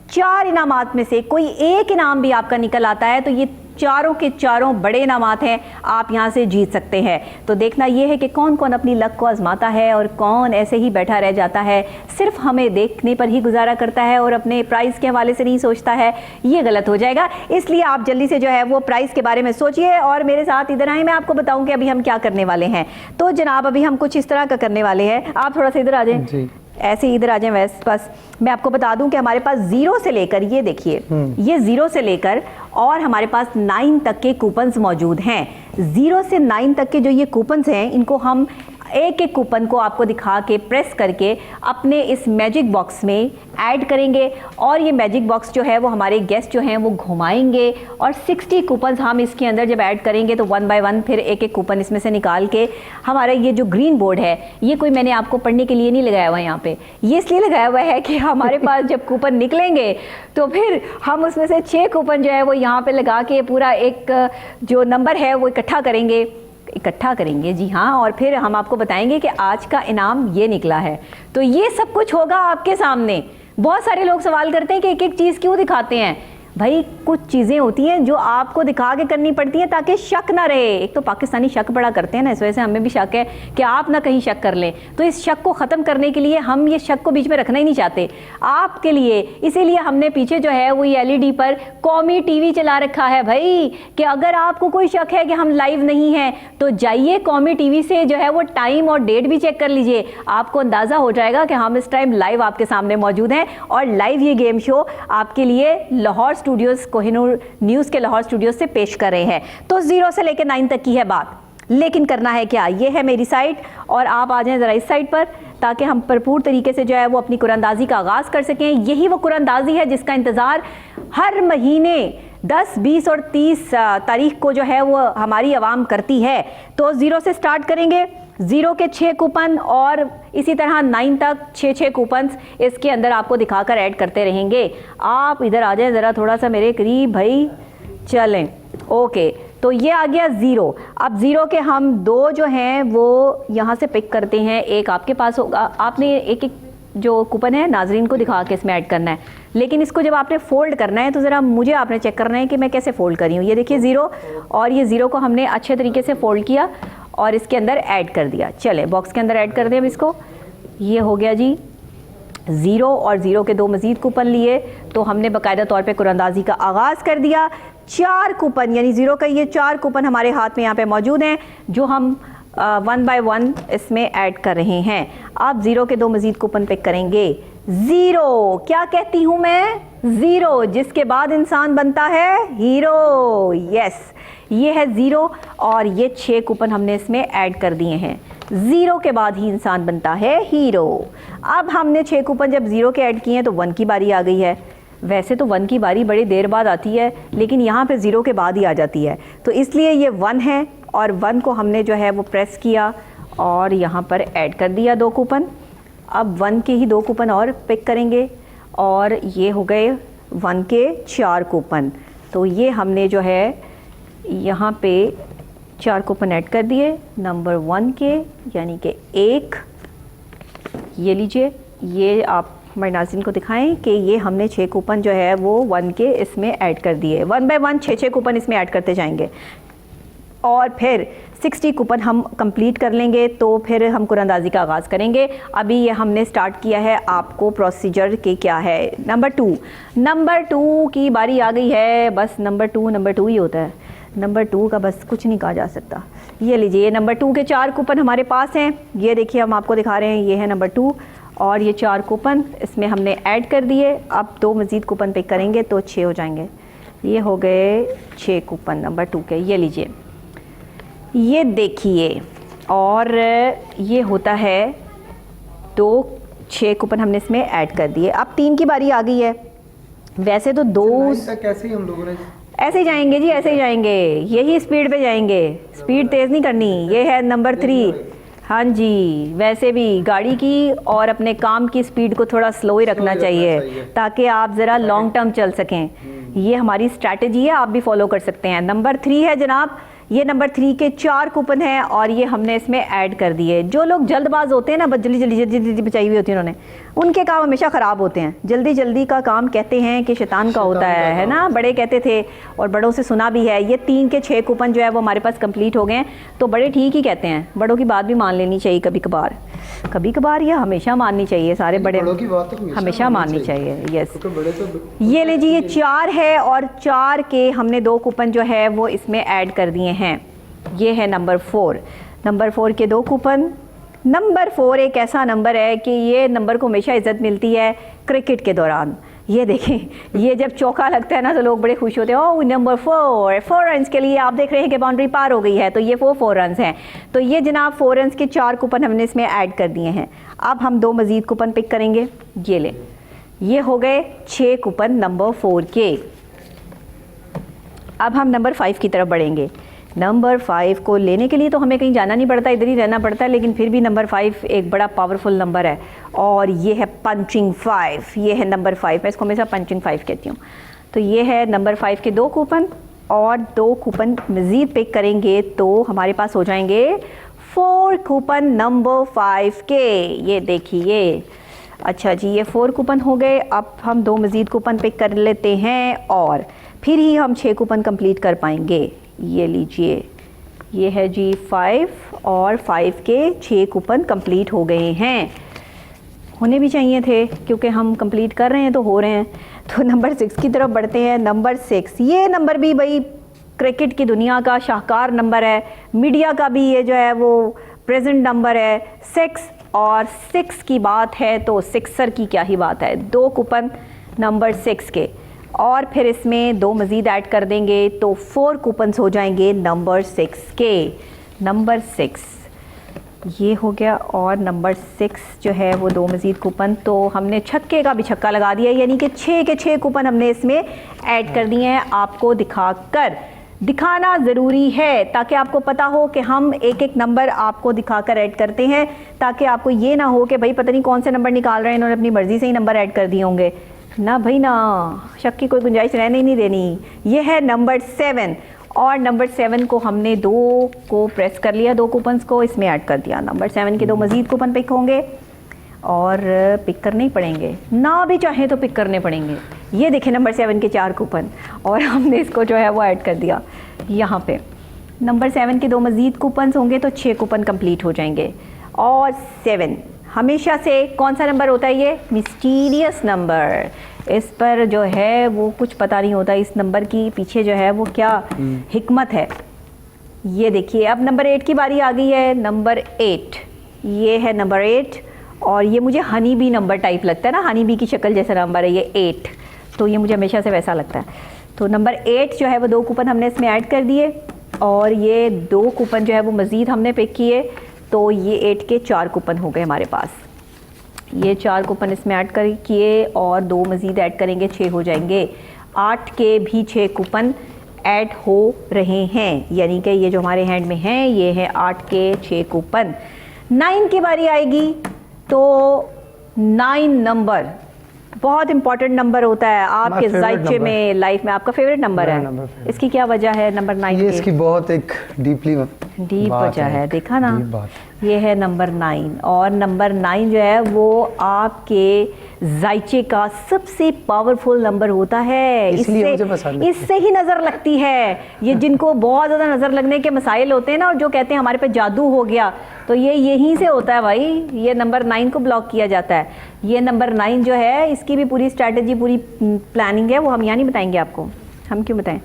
4 इनामात में से कोई एक इनाम भी आपका निकल आता है, तो ये चारों के चारों बड़े इनामात हैं, आप यहाँ से जीत सकते हैं। तो देखना ये है कि कौन कौन अपनी लक को आजमाता है और कौन ऐसे ही बैठा रह जाता है, सिर्फ हमें देखने पर ही गुजारा करता है और अपने प्राइज़ के हवाले से नहीं सोचता है। ये गलत हो जाएगा, इसलिए आप जल्दी से जो है वो प्राइज़ के बारे में सोचिए और मेरे साथ इधर आए, मैं आपको बताऊँ कि अभी हम क्या करने वाले हैं। तो जनाब अभी हम कुछ इस तरह का करने वाले हैं, आप थोड़ा सा इधर आ जाएं, ऐसे ही इधर आ जाएं। वैसे बस मैं आपको बता दूं कि हमारे पास 0 से लेकर, ये देखिए ये 0 से लेकर और हमारे पास 9 तक के कूपन्स मौजूद हैं। 0 से 9 तक के जो ये कूपन्स हैं, इनको हम एक एक कूपन को आपको दिखा के प्रेस करके अपने इस मैजिक बॉक्स में ऐड करेंगे, और ये मैजिक बॉक्स जो है वो हमारे गेस्ट जो हैं वो घुमाएंगे, और 60 कूपन्स हम इसके अंदर जब ऐड करेंगे तो 1 बाय 1 फिर एक एक कूपन इसमें से निकाल के हमारा ये जो ग्रीन बोर्ड है, ये कोई मैंने आपको पढ़ने के लिए नहीं लगाया हुआ है यहाँ पे, ये इसलिए लगाया हुआ है कि हमारे पास जब कूपन निकलेंगे तो फिर हम उसमें से 6 कूपन जो है वो यहाँ पे लगा के पूरा एक जो नंबर है वो इकट्ठा करेंगे जी हाँ, और फिर हम आपको बताएंगे कि आज का इनाम ये निकला है। तो ये सब कुछ होगा आपके सामने। बहुत सारे लोग सवाल करते हैं कि एक एक चीज़ क्यों दिखाते हैं। भाई कुछ चीज़ें होती हैं जो आपको दिखा के करनी पड़ती हैं ताकि शक ना रहे। एक तो पाकिस्तानी शक बड़ा करते हैं ना, इस वजह से हमें भी शक है कि आप ना कहीं शक कर लें। तो इस शक को ख़त्म करने के लिए हम ये शक को बीच में रखना ही नहीं चाहते आपके लिए, इसीलिए हमने पीछे जो है वो LED पर कौमी TV चला रखा है भाई, कि अगर आपको कोई शक है कि हम लाइव नहीं हैं तो जाइए कौमी TV से जो है वो टाइम और डेट भी चेक कर लीजिए, आपको अंदाज़ा हो जाएगा कि हम इस टाइम लाइव आपके सामने मौजूद हैं। और लाइव ये गेम शो आपके लिए लाहौर स्टूडियोज़, कोहिनूर न्यूज़ के लाहौर स्टूडियोज़ से पेश कर रहे हैं। तो 0 से लेकर 9 तक की है बात, लेकिन करना है क्या, ये है मेरी साइट और आप आ जाएं ज़रा इस साइड पर। ताकि हम भरपूर तरीके से जो है वो अपनी कुरानंदाजी का आगाज़ कर सकें। यही वो कुरानंदाजी है जिसका इंतज़ार हर महीने 10, 20 और 30 तारीख को जो है वो हमारी आवाम करती है। तो 0 से स्टार्ट करेंगे, 0 के 6 कूपन और इसी तरह 9 तक 6 कूपन इसके अंदर आपको दिखाकर ऐड करते रहेंगे। आप इधर आ जाएं ज़रा थोड़ा सा मेरे करीब भाई, चलें। ओके, तो ये आ गया 0। अब 0 के हम 2 जो हैं वो यहाँ से पिक करते हैं। एक आपके पास होगा, आपने एक एक जो कूपन है नाजरीन को दिखा के इसमें ऐड करना है, लेकिन इसको जब आपने फ़ोल्ड करना है तो ज़रा मुझे आपने चेक करना है कि मैं कैसे फ़ोल्ड करी हूँ। ये देखिए 0, और ये 0 को हमने अच्छे तरीके से फ़ोल्ड किया और इसके अंदर ऐड कर दिया। चले बॉक्स के अंदर ऐड कर दें अब इसको। ये हो गया जी 0 और 0 के 2 मज़ीद कूपन लिए, तो हमने बाकायदा तौर पे कुरानंदाजी का आगाज़ कर दिया। 4 कूपन यानी 0 का ये 4 कूपन हमारे हाथ में यहाँ पे मौजूद हैं जो हम 1 बाय 1 इसमें ऐड कर रहे हैं। अब 0 के 2 मज़ीद कूपन पिक करेंगे। 0 क्या कहती हूँ मैं? 0 जिसके बाद इंसान बनता है हीरो। यस, ये है 0 और ये 6 कूपन हमने इसमें ऐड कर दिए हैं। 0 के बाद ही इंसान बनता है हीरो। अब हमने 6 कूपन जब 0 के ऐड किए हैं तो 1 की बारी आ गई है। वैसे तो 1 की बारी बड़ी देर बाद आती है, लेकिन यहाँ पे 0 के बाद ही आ जाती है, तो इसलिए ये 1 है और 1 को हमने जो है वो प्रेस किया और यहाँ पर ऐड कर दिया 2 कूपन। अब 1 के ही 2 कूपन और पिक करेंगे और ये हो गए 1 के 4 कूपन। तो ये हमने जो है यहाँ पे 4 कूपन ऐड कर दिए नंबर 1 के, यानी कि 1। ये लीजिए, ये आप हमारे नाज़रीन को दिखाएं कि ये हमने 6 कूपन जो है वो 1 के इसमें ऐड कर दिए। 1 बाय 1 6 कूपन इसमें ऐड करते जाएंगे और फिर 60 कूपन हम कंप्लीट कर लेंगे तो फिर हम कुरानंदाजी का आगाज़ करेंगे। अभी ये हमने स्टार्ट किया है, आपको प्रोसीजर के क्या है। नंबर 2 की बारी आ गई है। बस नंबर 2 ही होता है, नंबर 2 का बस कुछ नहीं कहा जा सकता। ये लीजिए, नंबर 2 के 4 कूपन हमारे पास हैं। ये देखिए हम आपको दिखा रहे हैं, ये है नंबर 2 और ये 4 कूपन इसमें हमने ऐड कर दिए। अब 2 मज़ीद कूपन पिक करेंगे तो 6 हो जाएंगे। ये हो गए 6 कूपन नंबर 2 के। ये लीजिए, ये देखिए, और ये होता है 6 कूपन हमने इसमें ऐड कर दिए। अब 3 की बारी आ गई है। वैसे तो 2 कैसे ही हम लोगों ने ऐसे ही जाएंगे जी, ऐसे ही जाएंगे, यही स्पीड पे जाएंगे, स्पीड तेज़ नहीं करनी। ये है नंबर 3। हाँ जी, वैसे भी गाड़ी की और अपने काम की स्पीड को थोड़ा स्लो ही रखना चाहिए ताकि आप ज़रा लॉन्ग टर्म चल सकें। ये हमारी स्ट्रैटेजी है, आप भी फॉलो कर सकते हैं। नंबर 3 है जनाब, ये नंबर 3 के 4 कूपन हैं और ये हमने इसमें ऐड कर दिए। जो लोग जल्दबाज होते हैं ना, बस जल्दी बचाई हुई होती है उन्होंने, उनके काम हमेशा ख़राब होते हैं। जल्दी का काम कहते हैं कि शैतान का होता है ना, बड़े कहते थे और बड़ों से सुना भी है। ये 3 के 6 कूपन जो है वो हमारे पास कंप्लीट हो गए हैं, तो बड़े ठीक ही कहते हैं। बड़ों की बात भी मान लेनी चाहिए कभी कभार या हमेशा माननी चाहिए। सारे बड़े की बात तो हमेशा माननी चाहिए। यस, ये लीजिए, ये 4 है और 4 के हमने 2 कूपन जो है वो इसमें ऐड कर दिए हैं। ये है नंबर 4। नंबर 4 के 2 कूपन। नंबर 4 एक ऐसा नंबर है कि ये नंबर को हमेशा इज्जत मिलती है क्रिकेट के दौरान। ये देखें, ये जब चौका लगता है ना तो लोग बड़े खुश होते हैं। ओह, नंबर 4 रन्स के लिए आप देख रहे हैं कि बाउंड्री पार हो गई है, तो ये 4 रन्स हैं। तो ये जनाब 4 रन्स के 4 कूपन हमने इसमें ऐड कर दिए हैं। अब हम 2 मज़ीद कूपन पिक करेंगे। ये ले, ये हो गए 6 कूपन नंबर 4 के। अब हम नंबर 5 की तरफ बढ़ेंगे। नंबर 5 को लेने के लिए तो हमें कहीं जाना नहीं पड़ता, इधर ही रहना पड़ता है, लेकिन फिर भी नंबर 5 एक बड़ा पावरफुल नंबर है और ये है पंचिंग 5। ये है नंबर 5, मैं इसको हमेशा पंचिंग 5 कहती हूँ। तो ये है नंबर 5 के 2 कूपन और 2 कूपन मज़ीद पिक करेंगे तो हमारे पास हो जाएंगे 4 कूपन नंबर 5 के। ये देखिए, अच्छा जी, ये 4 कूपन हो गए। अब हम 2 मज़ीद कूपन पिक कर लेते हैं और फिर ही हम 6 कूपन कंप्लीट कर पाएंगे। ये लीजिए, ये है जी 5 और 5 के 6 कूपन कंप्लीट हो गए हैं। होने भी चाहिए थे क्योंकि हम कंप्लीट कर रहे हैं तो हो रहे हैं। तो नंबर 6 की तरफ बढ़ते हैं। नंबर 6, ये नंबर भी भाई क्रिकेट की दुनिया का शाहकार नंबर है, मीडिया का भी ये जो है वो प्रेजेंट नंबर है 6। और 6 की बात है तो सिक्सर की क्या ही बात है। 2 कूपन नंबर 6 के और फिर इसमें 2 मज़ीद ऐड कर देंगे तो 4 कूपन्स हो जाएंगे नंबर 6 के। नंबर 6, ये हो गया। और नंबर 6 जो है वो 2 मज़ीद कूपन, तो हमने छक्के का भी छक्का लगा दिया, यानी कि 6 के 6 कूपन हमने इसमें ऐड कर दिए हैं। आपको दिखाना ज़रूरी है ताकि आपको पता हो कि हम एक एक नंबर आपको दिखाकर ऐड करते हैं, ताकि आपको ये ना हो कि भाई पता नहीं कौन से नंबर निकाल रहे हैं, इन्होंने अपनी मर्ज़ी से ही नंबर ऐड कर दिए होंगे। ना भाई ना, शक की कोई गुंजाइश रहने ही नहीं देनी। ये है नंबर 7, और नंबर 7 को हमने 2 को प्रेस कर लिया, 2 कूपन्स को इसमें ऐड कर दिया। नंबर 7 के 2 मज़ीद कूपन पिक होंगे और पिक करने ही पड़ेंगे, ना भी चाहें तो पिक करने पड़ेंगे। ये देखें नंबर 7 के 4 कूपन, और हमने इसको जो है वो ऐड कर दिया यहाँ पे। नंबर 7 के 2 मज़ीद कूपन्स होंगे तो 6 कूपन कंप्लीट हो जाएंगे। और 7 हमेशा से कौन सा नंबर होता है? ये मिस्टीरियस नंबर। इस पर जो है वो कुछ पता नहीं होता, इस नंबर की पीछे जो है वो क्या हिकमत है। ये देखिए अब नंबर 8 की बारी आ गई है। नंबर 8, ये है नंबर 8, और ये मुझे हनी बी नंबर टाइप लगता है ना, हनी बी की शक्ल जैसा नंबर है ये 8, तो ये मुझे हमेशा से वैसा लगता है। तो नंबर 8 जो है वो 2 कूपन हमने इसमें ऐड कर दिए, और ये 2 कूपन जो है वो मज़ीद हमने पिक किए, तो ये 8 के 4 कूपन हो गए हमारे पास। ये 4 कूपन इसमें ऐड कर किए और 2 मज़ीद ऐड करेंगे, 6 हो जाएंगे। 8 के भी 6 कूपन ऐड हो रहे हैं, यानी कि ये जो हमारे हैंड में हैं ये है 8 के 6 कूपन। 9 की बारी आएगी, तो 9 नंबर बहुत इंपॉर्टेंट नंबर होता है आपके जायचे में, लाइफ में आपका फेवरेट नंबर है। इसकी क्या वजह है नंबर 9 ये इसकी बहुत एक डीप वजह है, देखा ना, ये है नंबर 9। और नंबर 9 जो है वो आपके जायचे का सबसे पावरफुल नंबर होता है, इससे ही नज़र लगती है। ये जिनको बहुत ज़्यादा नज़र लगने के मसाइल होते हैं ना, और जो कहते हैं हमारे पे जादू हो गया, तो ये यहीं से होता है भाई, ये नंबर 9 को ब्लॉक किया जाता है। ये नंबर 9 जो है इसकी भी पूरी स्ट्रैटेजी, पूरी प्लानिंग है, वो हम यहाँ नहीं बताएंगे आपको। हम क्यों बताएं?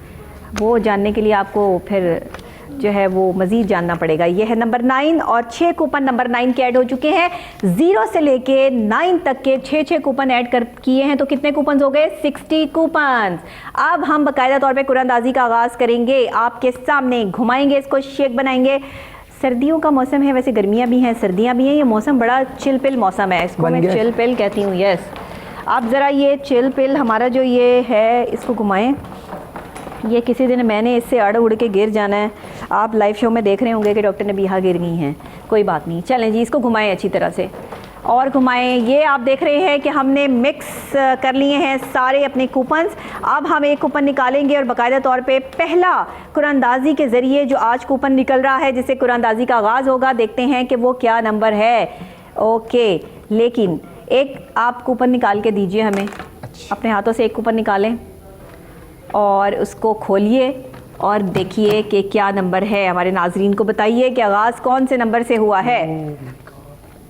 वो जानने के लिए आपको फिर जो है वो मज़ीद जानना पड़ेगा। ये है नंबर 9, और 6 कूपन नंबर 9 के ऐड हो चुके हैं। 0 से लेके 9 तक के 6 कूपन ऐड कर किए हैं, तो कितने कूपन हो गए? 60 कूपन। अब हम बाकायदा तौर पे कुरानंदाजी का आगाज़ करेंगे, आपके सामने घुमाएंगे, इसको शेक बनाएंगे। सर्दियों का मौसम है, वैसे गर्मियाँ भी हैं, सर्दियाँ भी हैं, ये मौसम बड़ा चिल पिल मौसम है, इसको मैं चिल पिल कहती हूँ। यस, आप ज़रा ये चिल पिल हमारा जो ये है इसको घुमाएं। ये किसी दिन मैंने इससे अड़ उड़ के गिर जाना है। आप लाइव शो में देख रहे होंगे कि डॉक्टर नबीहा गिर गई हैं, कोई बात नहीं, चलें जी, इसको घुमाएं अच्छी तरह से और घुमाएं। ये आप देख रहे हैं कि हमने मिक्स कर लिए हैं सारे अपने कूपन्स। अब हम एक कूपन निकालेंगे और बाकायदा तौर पे पहला कुरानंदाजी के ज़रिए जो आज कूपन निकल रहा है, जिससे कुरानंदाजी का आगाज़ होगा, देखते हैं कि वो क्या नंबर है। ओके, लेकिन एक आप कूपन निकाल के दीजिए हमें, अपने हाथों से एक कूपन निकालें और उसको खोलिए और देखिए कि क्या नंबर है। हमारे नाजरीन को बताइए कि आगाज़ कौन से नंबर से हुआ है,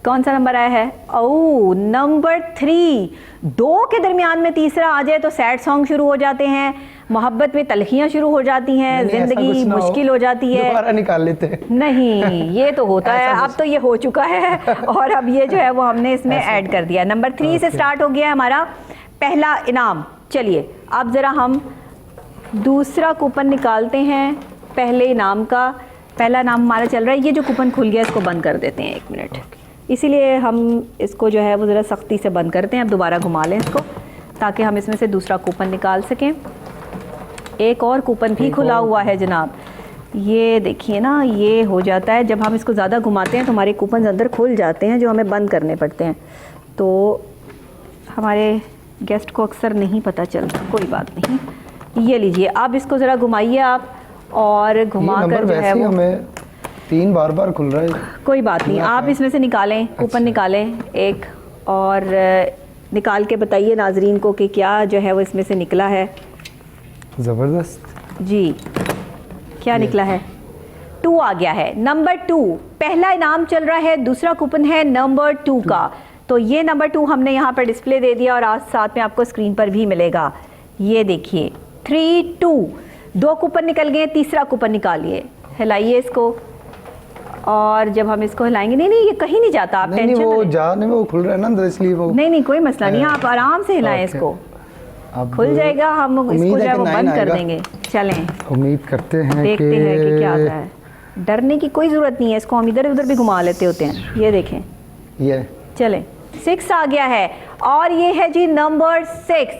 कौन सा नंबर आया है? ओह, नंबर 3। 2 के दरमियान में तीसरा आ जाए तो सैड सॉन्ग शुरू हो जाते हैं, मोहब्बत में तलखियाँ शुरू हो जाती हैं, ज़िंदगी मुश्किल हो जाती है। दोबारा निकाल लेते हैं। नहीं, ये तो होता है, अब तो ये हो चुका है और अब ये जो है वो हमने इसमें ऐड कर दिया। नंबर 3 से स्टार्ट हो गया हमारा पहला इनाम। चलिए अब ज़रा हम दूसरा कूपन निकालते हैं पहले इनाम का। पहला इनाम हमारा चल रहा है, ये जो कूपन खुल गया इसको बंद कर देते हैं 1 मिनट, इसीलिए हम इसको जो है वो ज़रा सख्ती से बंद करते हैं। अब दोबारा घुमा लें इसको ताकि हम इसमें से दूसरा कूपन निकाल सकें। एक और कूपन भी खुला हुआ है जनाब, ये देखिए ना, ये हो जाता है जब हम इसको ज़्यादा घुमाते हैं तो हमारे कूपन अंदर खुल जाते हैं जो हमें बंद करने पड़ते हैं, तो हमारे गेस्ट को अक्सर नहीं पता चलता। कोई बात नहीं, ये लीजिए, अब इसको ज़रा घुमाइए आप और घुमा कर जो है वो हमें 3 बार खुल रहा है। कोई बात नहीं, आप इसमें से निकालें, कूपन निकालें एक और निकाल के बताइए नाजरीन को कि क्या जो है वो इसमें से निकला है। ज़बरदस्त जी, क्या निकला है? 2 आ गया है, नंबर 2। पहला इनाम चल रहा है, दूसरा कूपन है नंबर 2 का, तो ये नंबर 2 हमने यहाँ पर डिस्प्ले दे दिया और आज साथ में आपको स्क्रीन पर भी मिलेगा। ये देखिए 3, 2, 2 कूपन निकल गए, तीसरा कूपन निकालिए, हिलाइए इसको और जब हम इसको हिलाएंगे, नहीं ये कहीं नहीं जाता, आप टेंशन वो जाने में वो खुल रहा है ना, इसलिए वो नहीं कोई मसला नहीं, आप आराम से हिलाएं इसको, खुल जाएगा। हम इसको जो है वो बंद कर देंगे। चलें उम्मीद करते हैं देखते हैं कि क्या आता है। डरने की कोई ज़रूरत नहीं है, इसको हम इधर उधर भी घुमा लेते होते हैं। ये देखें, ये चलें 6 आ गया है और ये है जी नंबर 6,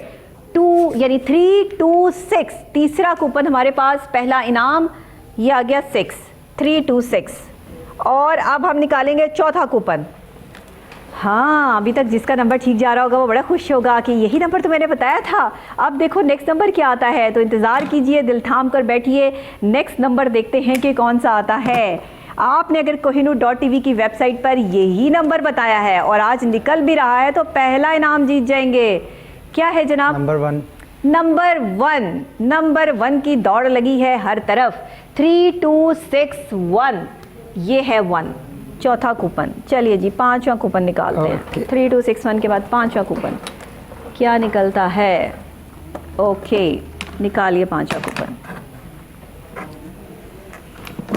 2 यानी 326। तीसरा कूपन हमारे पास, पहला इनाम ये आ गया 6, 326। और अब हम निकालेंगे चौथा कूपन। हाँ, अभी तक जिसका नंबर ठीक जा रहा होगा वो बड़ा खुश होगा कि यही नंबर तो मैंने बताया था। अब देखो नेक्स्ट नंबर क्या आता है, तो इंतज़ार कीजिए, दिल थाम कर बैठिए, नेक्स्ट नंबर देखते हैं कि कौन सा आता है। आपने अगर kohinoor.tv की वेबसाइट पर यही नंबर बताया है और आज निकल भी रहा है तो पहला इनाम जीत जाएंगे। क्या है जनाब? नंबर 1। नंबर 1 की दौड़ लगी है हर तरफ। 3261, ये है 1, चौथा कूपन। चलिए जी, पांचवा कूपन निकालते हैं। 3261 के बाद पांचवा कूपन क्या निकलता है? ओके, निकालिए पांचवा कूपन।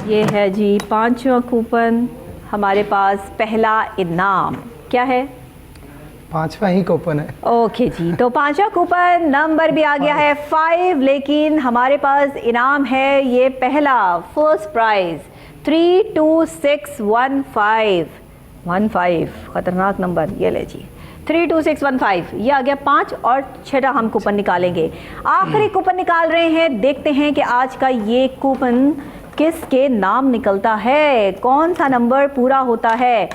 ये है जी पांचवा कूपन हमारे पास। पहला इनाम क्या है? पांचवा ही कूपन है। ओके जी, तो पांचवा कूपन नंबर भी आ गया है 5, लेकिन हमारे पास इनाम है ये पहला, फर्स्ट प्राइज 32615। खतरनाक नंबर, ये ले जी 32615, ये आ गया 5 और छठा हम कूपन निकालेंगे। आखिरी कूपन निकाल रहे हैं, देखते हैं कि आज का ये कूपन किसके नाम निकलता है, कौन सा नंबर पूरा होता है।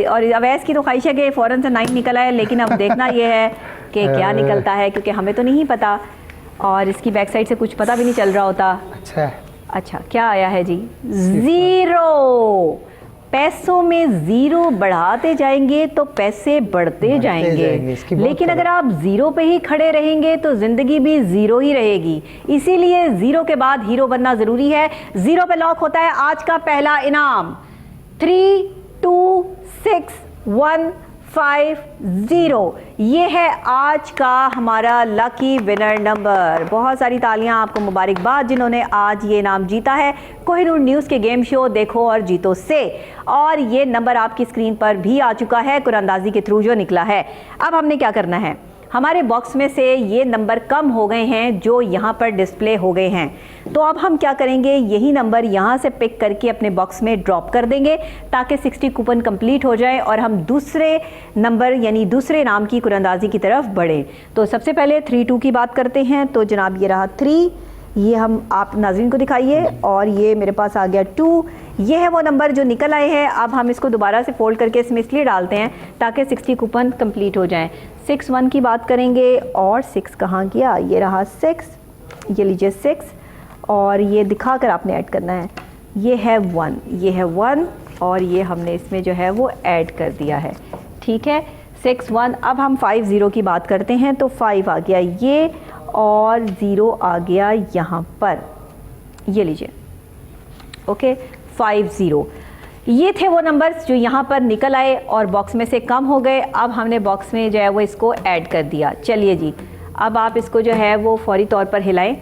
और अवैस की तो ख्वाहिश है कि फ़ौरन से 9 निकला है, लेकिन अब देखना ये है कि क्या निकलता है, क्योंकि हमें तो नहीं पता और इसकी बैक साइड से कुछ पता भी नहीं चल रहा होता। अच्छा, क्या आया है जी? 0। पैसों में 0 बढ़ाते जाएंगे तो पैसे बढ़ते जाएंगे, लेकिन अगर आप 0 पे ही खड़े रहेंगे तो ज़िंदगी भी 0 ही रहेगी। इसीलिए 0 के बाद हीरो बनना ज़रूरी है। 0 पे लॉक होता है आज का पहला इनाम, 32615। ये है आज का हमारा लकी विनर नंबर। बहुत सारी तालियां आपको, मुबारकबाद जिन्होंने आज ये इनाम जीता है कोहिनूर न्यूज़ के गेम शो देखो और जीतो से। और ये नंबर आपकी स्क्रीन पर भी आ चुका है कुरानंदाजी के थ्रू जो निकला है। अब हमने क्या करना है, हमारे बॉक्स में से ये नंबर कम हो गए हैं जो यहाँ पर डिस्प्ले हो गए हैं, तो अब हम क्या करेंगे, यही नंबर यहाँ से पिक करके अपने बॉक्स में ड्रॉप कर देंगे ताकि 60 कूपन कंप्लीट हो जाए और हम दूसरे नंबर यानी दूसरे नाम की कुरानंदाजी की तरफ बढ़ें। तो सबसे पहले 32 की बात करते हैं। तो जनाब ये रहा 3, ये हम आप नाज़रीन को दिखाइए, और ये मेरे पास आ गया 2। ये है वो नंबर जो निकल आए हैं। अब हम इसको दोबारा से फोल्ड करके इसमें इसलिए डालते हैं ताकि 60 कूपन कंप्लीट हो जाएं। 61 की बात करेंगे, और 6 कहाँ गया? ये रहा 6, ये लीजिए 6, और ये दिखा कर आपने ऐड करना है। ये है 1, ये है 1, और ये हमने इसमें जो है वो ऐड कर दिया है। ठीक है, 61। अब हम 50 की बात करते हैं, तो 5 आ गया ये, और 0 आ गया यहाँ पर, ये लीजिए। ओके, 50। ये थे वो नंबर्स जो यहाँ पर निकल आए और बॉक्स में से कम हो गए। अब हमने बॉक्स में जो है वो इसको ऐड कर दिया। चलिए जी, अब आप इसको जो है वो फौरी तौर पर हिलाएं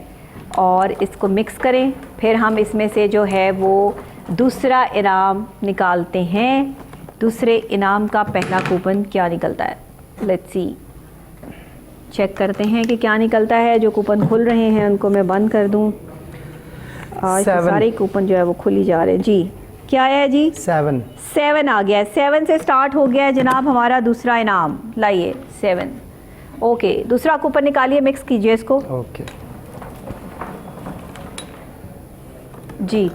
और इसको मिक्स करें। फिर हम इसमें से जो है वो दूसरा इनाम निकालते हैं। दूसरे इनाम का पहला कूपन क्या निकलता है, लेट्स सी। चेक करते हैं कि क्या निकलता है। जो कूपन खुल रहे हैं उनको मैं बंद कर दूं। आज सारे कूपन जो है वो खुली जा रहे हैं जी। क्या आया है जी? 7 आ गया है। 7 से स्टार्ट हो गया है जनाब हमारा दूसरा इनाम। लाइए 7। ओके, दूसरा कूपन निकालिए, मिक्स कीजिए इसको। ओके जी।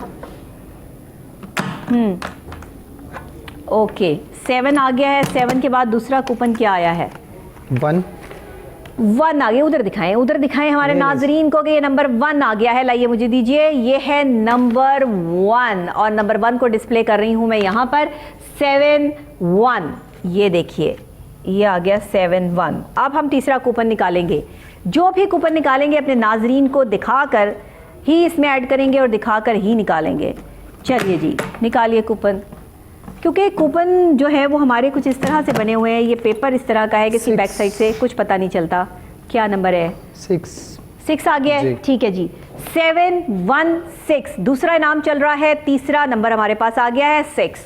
ओके, 7 आ गया है। 7 के बाद दूसरा कूपन क्या आया है? 1 आ गया। उधर दिखाएं हमारे नाजरीन को कि ये नंबर 1 आ गया है। लाइए मुझे दीजिए, ये है नंबर 1, और नंबर 1 को डिस्प्ले कर रही हूं मैं यहाँ पर। 7-1, ये देखिए, ये आ गया 7-1। अब हम तीसरा कूपन निकालेंगे। जो भी कूपन निकालेंगे अपने नाजरीन को दिखाकर ही इसमें ऐड करेंगे और दिखाकर ही निकालेंगे। चलिए जी, निकालिए कूपन। क्योंकि कूपन जो है वो हमारे कुछ इस तरह से बने हुए हैं, ये पेपर इस तरह का है कि इसकी बैक साइड से कुछ पता नहीं चलता। क्या नंबर है? 6 आ गया है। ठीक है जी, 716 दूसरा इनाम चल रहा है। तीसरा नंबर हमारे पास आ गया है 6,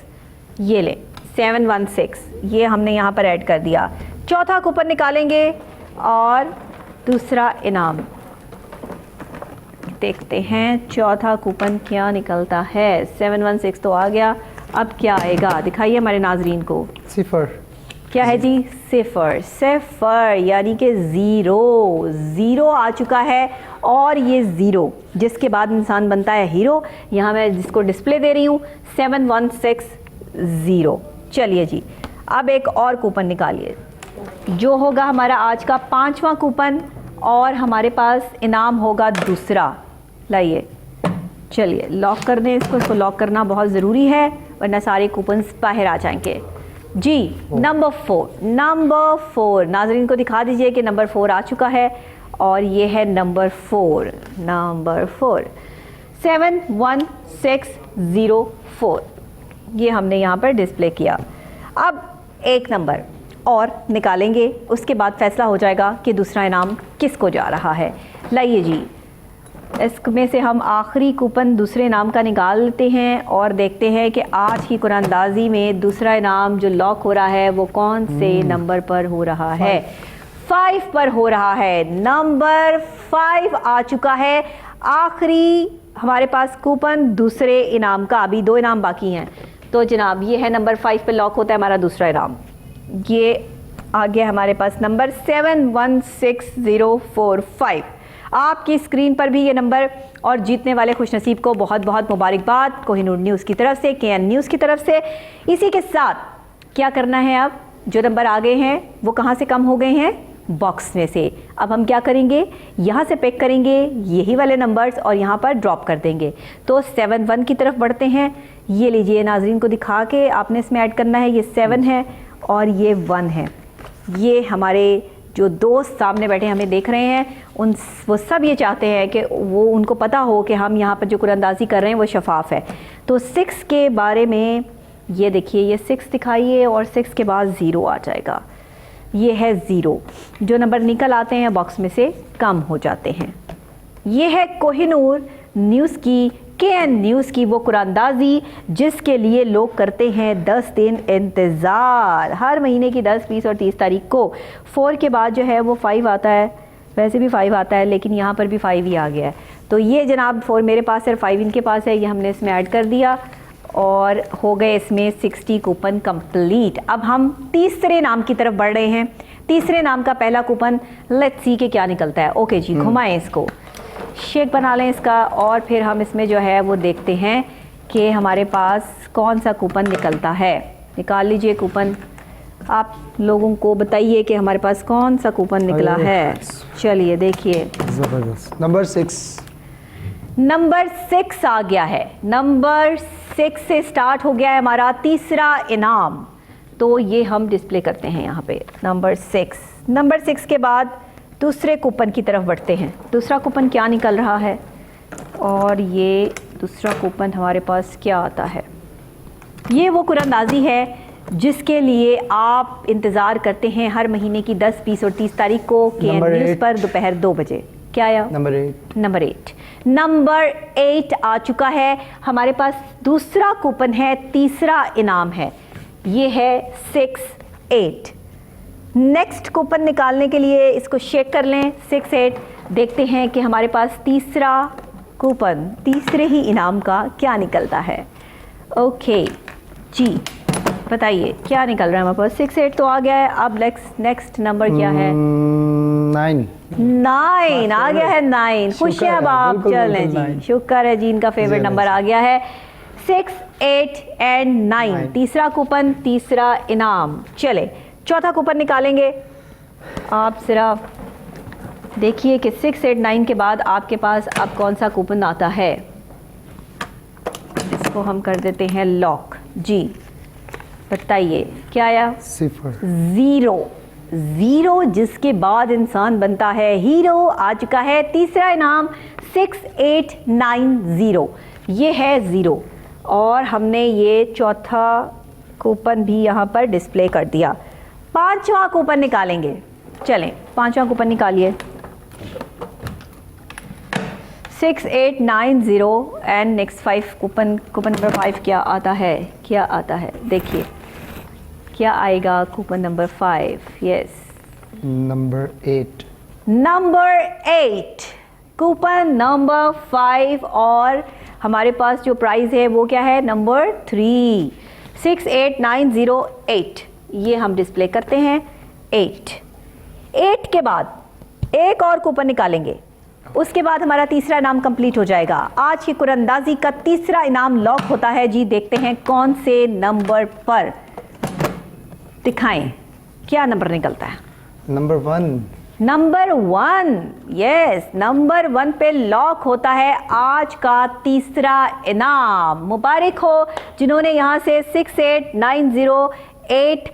ये ले 716, ये हमने यहाँ पर ऐड कर दिया। चौथा कूपन निकालेंगे और दूसरा इनाम देखते हैं चौथा कूपन क्या निकलता है। 716 तो आ गया, अब क्या आएगा दिखाइए हमारे नाजरीन को। सिफर। क्या है जी? सिफर। सिफर यानी कि ज़ीरो। ज़ीरो आ चुका है और ये ज़ीरो जिसके बाद इंसान बनता है हीरो। यहाँ मैं जिसको डिस्प्ले दे रही हूँ 7160। चलिए जी, अब एक और कूपन निकालिए जो होगा हमारा आज का 5वां कूपन और हमारे पास इनाम होगा दूसरा। लाइए, चलिए लॉक कर दें इसको लॉक करना बहुत ज़रूरी है वरना सारे कूपन्स बाहर आ जाएंगे जी। नंबर 4 नाजरीन को दिखा दीजिए कि नंबर 4 आ चुका है और ये है नंबर 4 71604। ये हमने यहाँ पर डिस्प्ले किया। अब एक नंबर और निकालेंगे, उसके बाद फैसला हो जाएगा कि दूसरा इनाम किसको जा रहा है। लाइए जी, इसमें से हम आखिरी कूपन दूसरे इनाम का निकाल लेते हैं और देखते हैं कि आज की कुरानंदाजी में दूसरा इनाम जो लॉक हो रहा है वो कौन से नंबर पर हो रहा है। 5 पर हो रहा है। नंबर 5 आ चुका है। आखिरी हमारे पास कूपन दूसरे इनाम का, अभी 2 इनाम बाकी हैं। तो जनाब ये है नंबर 5 पे लॉक होता है हमारा दूसरा इनाम। ये आ गया हमारे पास नंबर 716045। आपकी स्क्रीन पर भी ये नंबर और जीतने वाले खुशनसीब को बहुत बहुत मुबारकबाद कोहिनूर न्यूज़ की तरफ से, KN न्यूज़ की तरफ से। इसी के साथ क्या करना है, अब जो नंबर आ गए हैं वो कहाँ से कम हो गए हैं? बॉक्स में से। अब हम क्या करेंगे, यहाँ से पिक करेंगे यही वाले नंबर्स और यहाँ पर ड्रॉप कर देंगे। तो 71 की तरफ बढ़ते हैं। ये लीजिए नाजरीन को दिखा के आपने इसमें ऐड करना है। ये 7 है और ये 1 है। ये हमारे जो दोस्त सामने बैठे हमें देख रहे हैं वो सब ये चाहते हैं कि वो उनको पता हो कि हम यहाँ पर जो कुरानंदाजी कर रहे हैं वो शफाफ है। तो 6 के बारे में ये देखिए, ये 6 दिखाइए और 6 के बाद 0 आ जाएगा। ये है 0। जो नंबर निकल आते हैं बॉक्स में से कम हो जाते हैं। ये है कोहिनूर न्यूज़ की, KN न्यूज़ की वो कुरानंदाजी जिसके लिए लोग करते हैं 10 दिन इंतज़ार। हर महीने की 10, 20 और 30 तारीख को 4 के बाद जो है वो 5 आता है। वैसे भी 5 आता है लेकिन यहाँ पर भी 5 ही आ गया है। तो ये जनाब 4 मेरे पास है, 5 इनके पास है। ये हमने इसमें ऐड कर दिया और हो गए इसमें 60 कूपन कंप्लीट। अब हम तीसरे नाम की तरफ बढ़ रहे हैं। तीसरे नाम का पहला कूपन, लेट्स सी के क्या निकलता है। ओके जी, घुमाएं इसको, शेक बना लें इसका और फिर हम इसमें जो है वो देखते हैं कि हमारे पास कौन सा कूपन निकलता है। निकाल लीजिए कूपन, आप लोगों को बताइए कि हमारे पास कौन सा कूपन निकला है। चलिए देखिए, ज़बरदस्त। नंबर 6 आ गया है। नंबर 6 से स्टार्ट हो गया है हमारा तीसरा इनाम। तो ये हम डिस्प्ले करते हैं यहाँ पे नंबर 6 के बाद दूसरे कूपन की तरफ बढ़ते हैं। दूसरा कूपन क्या निकल रहा है और ये दूसरा कूपन हमारे पास क्या आता है। ये वो कुरानंदाजी है जिसके लिए आप इंतज़ार करते हैं हर महीने की 10, 20 और 30 तारीख को KN न्यूज़ पर दोपहर 2 बजे। क्या आया? नंबर 8 आ चुका है हमारे पास। दूसरा कूपन है, तीसरा इनाम है, ये है 68। नेक्स्ट कूपन निकालने के लिए इसको शेक कर लें। 68 देखते हैं कि हमारे पास तीसरा कूपन तीसरे ही इनाम का क्या निकलता है। ओके जी, बताइए क्या निकल रहा है हमारे पास। 68 तो आ गया है। अब नेक्स्ट नंबर क्या है? 9 आ गया है। 9 खुश हैं अब आप। चलें जी, शुक्र है जी, इनका फेवरेट नंबर आ गया है। 6, 8 एंड 9 तीसरा कूपन, तीसरा इनाम। चले चौथा कूपन निकालेंगे। आप सिर्फ देखिए कि 6, 8, 9 के बाद आपके पास अब कौन सा कूपन आता है। इसको हम कर देते हैं लॉक जी। बताइए क्या आया? 0 जिसके बाद इंसान बनता है हीरो। आ चुका है तीसरा इनाम 6890। ये है 0 और हमने ये चौथा कूपन भी यहाँ पर डिस्प्ले कर दिया। पांचवा कूपन निकालेंगे। चलें पांचवा कूपन निकालिए। 6890 एंड नेक्स्ट 5 कूपन नंबर 5 क्या आता है? देखिए क्या आएगा coupon number 5। Yes, number 8। Coupon number 5 और हमारे पास जो प्राइस है वो क्या है नंबर 3 68908 ये हम डिस्प्ले करते हैं 8 के बाद एक और कूपन निकालेंगे उसके बाद हमारा तीसरा इनाम कंप्लीट हो जाएगा। आज की कुरंदाजी का तीसरा इनाम लॉक होता है जी। देखते हैं कौन से नंबर पर, दिखाएं क्या नंबर निकलता है। नंबर 1 यस, नंबर 1 पे लॉक होता है आज का तीसरा इनाम। मुबारक हो जिन्होंने यहाँ से 68908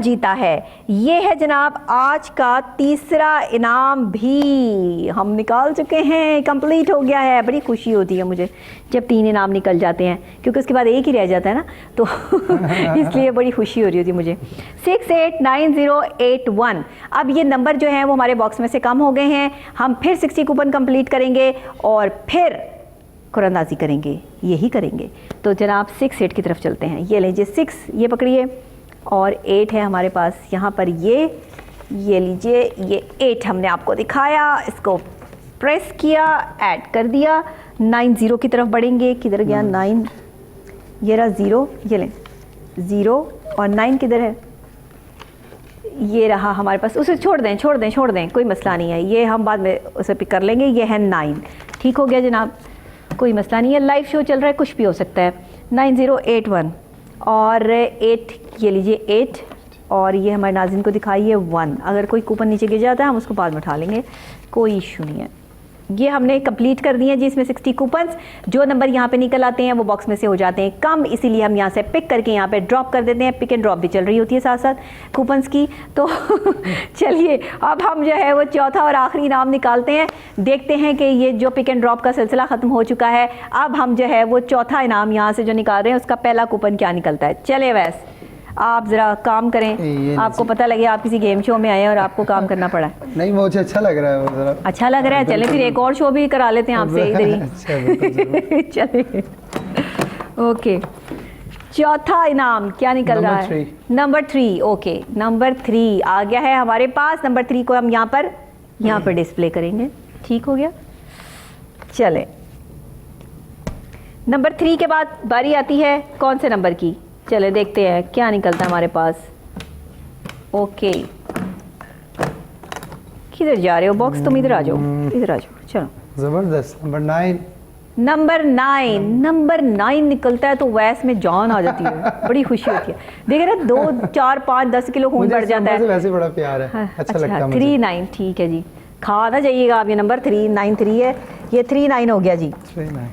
जीता है। ये है जनाब आज का तीसरा इनाम भी हम निकाल चुके हैं, कंप्लीट हो गया है। बड़ी खुशी होती है मुझे जब 3 इनाम निकल जाते हैं, क्योंकि उसके बाद एक ही रह जाता है ना, तो इसलिए बड़ी खुशी हो रही होती है मुझे। 68908 अब ये नंबर जो हैं वो हमारे बॉक्स में से कम हो गए हैं। हम फिर 60 कूपन कंप्लीट करेंगे और फिर कुरंदाजी करेंगे, यही करेंगे। तो जनाब 6 की तरफ चलते हैं। ये लीजिए 6, ये पकड़िए, और 8 है हमारे पास यहाँ पर। ये लीजिए, ये 8 हमने आपको दिखाया, इसको प्रेस किया, ऐड कर दिया। 90 की तरफ बढ़ेंगे। किधर गया 9? ये रहा 0, ये लें 0, और 9 किधर है? ये रहा हमारे पास। उसे छोड़ दें, कोई मसला नहीं है, ये हम बाद में उसे पिक कर लेंगे। ये है 9, ठीक हो गया जनाब, कोई मसला नहीं है। लाइव शो चल रहा है, कुछ भी हो सकता है। 9081 और 8, ये लीजिए 8, और ये हमारे नाज़रीन को दिखाइए 1। अगर कोई कूपन नीचे गिर जाता है हम उसको बाद में उठा लेंगे, कोई इशू नहीं है। ये हमने कंप्लीट कर दिए हैं जी। इसमें 60 कूपन्स, जो नंबर यहाँ पे निकल आते हैं वो बॉक्स में से हो जाते हैं कम, इसीलिए हम यहाँ से पिक करके यहाँ पे ड्रॉप कर देते हैं। पिक एंड ड्रॉप भी चल रही होती है साथ साथ कूपन्स की। तो चलिए अब हम जो है वो चौथा और आखिरी इनाम निकालते हैं। देखते हैं कि ये जो पिक एंड ड्रॉप का सिलसिला ख़त्म हो चुका है, अब हम जो है वो चौथा इनाम यहाँ से जो निकाल रहे हैं उसका पहला कूपन क्या निकलता है। चले वैसे आप ज़रा काम करें, आपको पता लगे आप किसी गेम शो में आए हैं और आपको काम करना पड़ा है। नहीं, मुझे अच्छा लग रहा है वो ज़रा। अच्छा लग रहा है, चले फिर एक और शो भी करा लेते हैं आपसे इधर ही। चले ओके, चौथा इनाम क्या निकल रहा है? नंबर 3। ओके, नंबर 3 आ गया है हमारे पास। नंबर 3 को हम यहाँ पर डिस्प्ले करेंगे, ठीक हो गया। चले, नंबर 3 के बाद बारी आती है कौन से नंबर की? चले देखते हैं क्या निकलता है हमारे पास। ओके, किधर जा रहे हो बॉक्स? तुम इधर आ जाओ, इधर आ जाओ। चलो जबरदस्त। नंबर 9 निकलता है तो वैसे में जान आ जाती है, बड़ी खुशी होती है। देखे ना, 2, 4, 5, 10 किलो खून बढ़ जाता है। वैसे बड़ा प्यार है। हाँ, अच्छा लगता है मुझे। 39, ठीक है जी, खा ना जाइएगा आप। ये नंबर 393 है, ये 39 हो गया जी। 39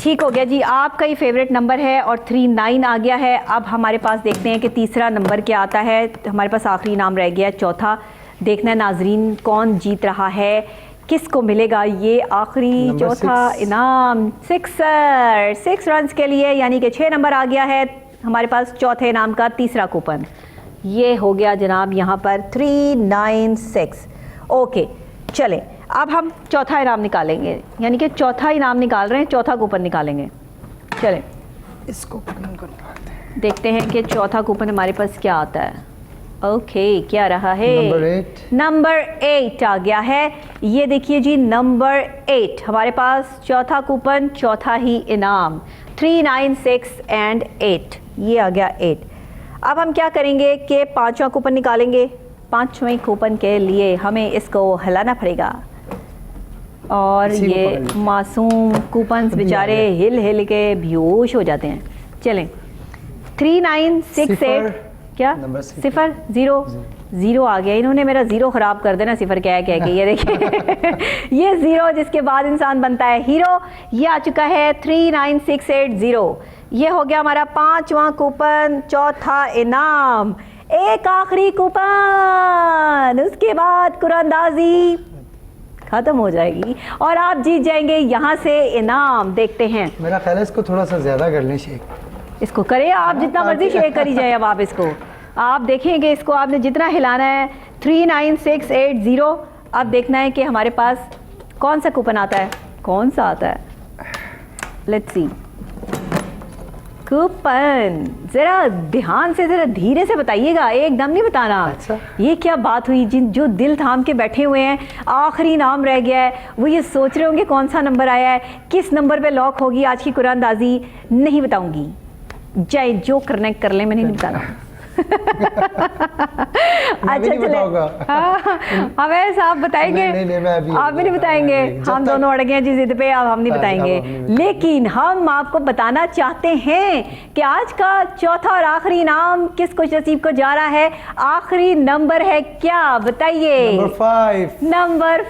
ठीक हो गया जी, आपका ही फेवरेट नंबर है और 39 आ गया है। अब हमारे पास देखते हैं कि तीसरा नंबर क्या आता है। हमारे पास आखिरी इनाम रह गया चौथा। देखना है नाजरीन कौन जीत रहा है, किसको मिलेगा ये आखिरी चौथा इनाम। 6 रन्स के लिए, यानी कि 6 नंबर आ गया है हमारे पास चौथे इनाम का तीसरा कूपन। ये हो गया जनाब यहाँ पर 396। ओके, चलें अब हम चौथा इनाम निकालेंगे, यानी कि चौथा इनाम निकाल रहे हैं, चौथा कूपन निकालेंगे। चलें इसको देखते हैं कि चौथा कूपन हमारे पास क्या आता है। ओके, क्या रहा है? नंबर 8 आ गया है। ये देखिए जी, नंबर 8 हमारे पास चौथा कूपन, चौथा ही इनाम। 396 ये आ गया 8। अब हम क्या करेंगे कि 5वां कूपन निकालेंगे। 5वें कूपन के लिए हमें इसको हिलाना पड़ेगा, और ये मासूम कूपन्स बेचारे हिल हिल के बेहोश हो जाते हैं। चलें 3968 क्या 0 आ गया। इन्होंने मेरा 0 ख़राब कर देना सिफर कह के। ये देखिए ये 0 जिसके बाद इंसान बनता है हीरो, ये आ चुका है 39680। ये हो गया हमारा 5वां कूपन, चौथा इनाम। एक आखिरी कूपन, उसके बाद कुरानदाजी खत्म हो जाएगी और आप जीत जाएंगे यहाँ से इनाम। देखते हैं, मेरा ख्याल है इसको थोड़ा सा ज़्यादा कर लें शेक। इसको करें आप जितना मर्जी शेक करी जाए। अब आप इसको आप देखेंगे, इसको आपने जितना हिलाना है। 39680। अब देखना है कि हमारे पास कौन सा कूपन आता है, कौन सा आता है। Let's see. कूपन। जरा ध्यान से, जरा धीरे से बताइएगा, एकदम नहीं बताना। अच्छा। ये क्या बात हुई, जो दिल थाम के बैठे हुए हैं, आखिरी नाम रह गया है, वो ये सोच रहे होंगे कौन सा नंबर आया है, किस नंबर पे लॉक होगी आज की कुरानदाजी। नहीं बताऊंगी, चाहे जो करना है कर ले, मैंने नहीं बताना। अच्छा चले, हमें साहब बताएंगे? नहीं, आप भी नहीं बताएंगे? हम दोनों अड़ गए हैं जी जिद पे, अब हम नहीं बताएंगे। लेकिन हम आपको बताना चाहते हैं कि आज का चौथा और आखिरी नाम किस खुश नसीब को जा रहा है। आखिरी नंबर है क्या, बताइए? नंबर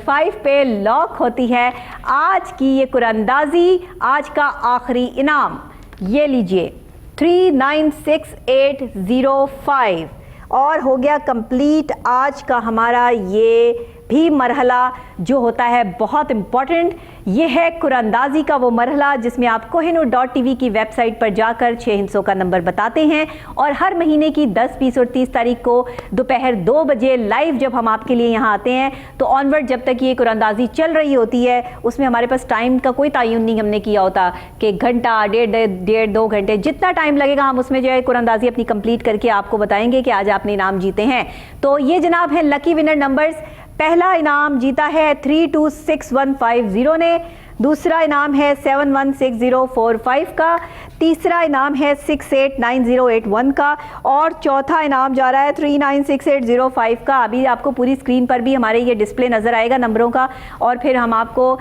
5 पे लॉक होती है आज की ये कुरानदाजी। आज का आखिरी इनाम ये लीजिए, 396805, और हो गया कंप्लीट आज का हमारा ये भी मरहला जो होता है बहुत इम्पॉर्टेंट। ये है कुरानदाजी का वो मरहला जिसमें आप kohinoor.tv की वेबसाइट पर जाकर 6 हिस्सों का नंबर बताते हैं, और हर महीने की 10, 20 और 30 तारीख को दोपहर 2 बजे लाइव जब हम आपके लिए यहाँ आते हैं, तो ऑनवर्ड जब तक ये कुरानदाजी चल रही होती है उसमें हमारे पास टाइम का कोई तयन नहीं हमने किया होता कि घंटा, डेढ़ 2 घंटे, जितना टाइम लगेगा हम उसमें जो है कुरानदाजी अपनी कंप्लीट करके आपको बताएंगे कि आज आपने इनाम जीते हैं। तो ये जनाब है लकी विनर नंबर्स। पहला इनाम जीता है 326150 ने, दूसरा इनाम है 716045 का, तीसरा इनाम है 689081 का, और चौथा इनाम जा रहा है 396805 का। अभी आपको पूरी स्क्रीन पर भी हमारे ये डिस्प्ले नज़र आएगा नंबरों का, और फिर हम आपको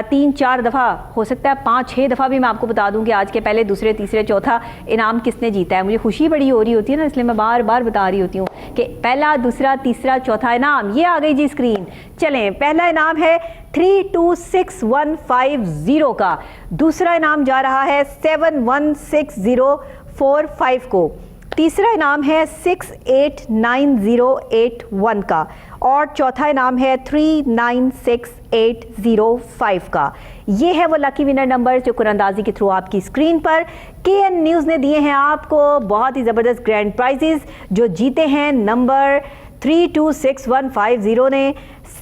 3-4 दफ़ा, हो सकता है 5-6 दफ़ा भी मैं आपको बता दूं कि आज के पहले, दूसरे, तीसरे, चौथा इनाम किसने जीता है। मुझे खुशी बड़ी हो रही होती है ना, इसलिए मैं बार बार बता रही होती हूँ कि पहला, दूसरा, तीसरा, चौथा इनाम। ये आ गई जी स्क्रीन। चलें, पहला इनाम है 326150 का, दूसरा इनाम जा रहा है 716045 को, तीसरा इनाम है 689081 का, और चौथा इनाम है 396805 का। ये है वो लकी विनर नंबर जो कुरानदाजी के थ्रू आपकी स्क्रीन पर KN न्यूज़ ने दिए हैं आपको। बहुत ही ज़बरदस्त ग्रैंड प्राइजेस जो जीते हैं नंबर 326150 ने,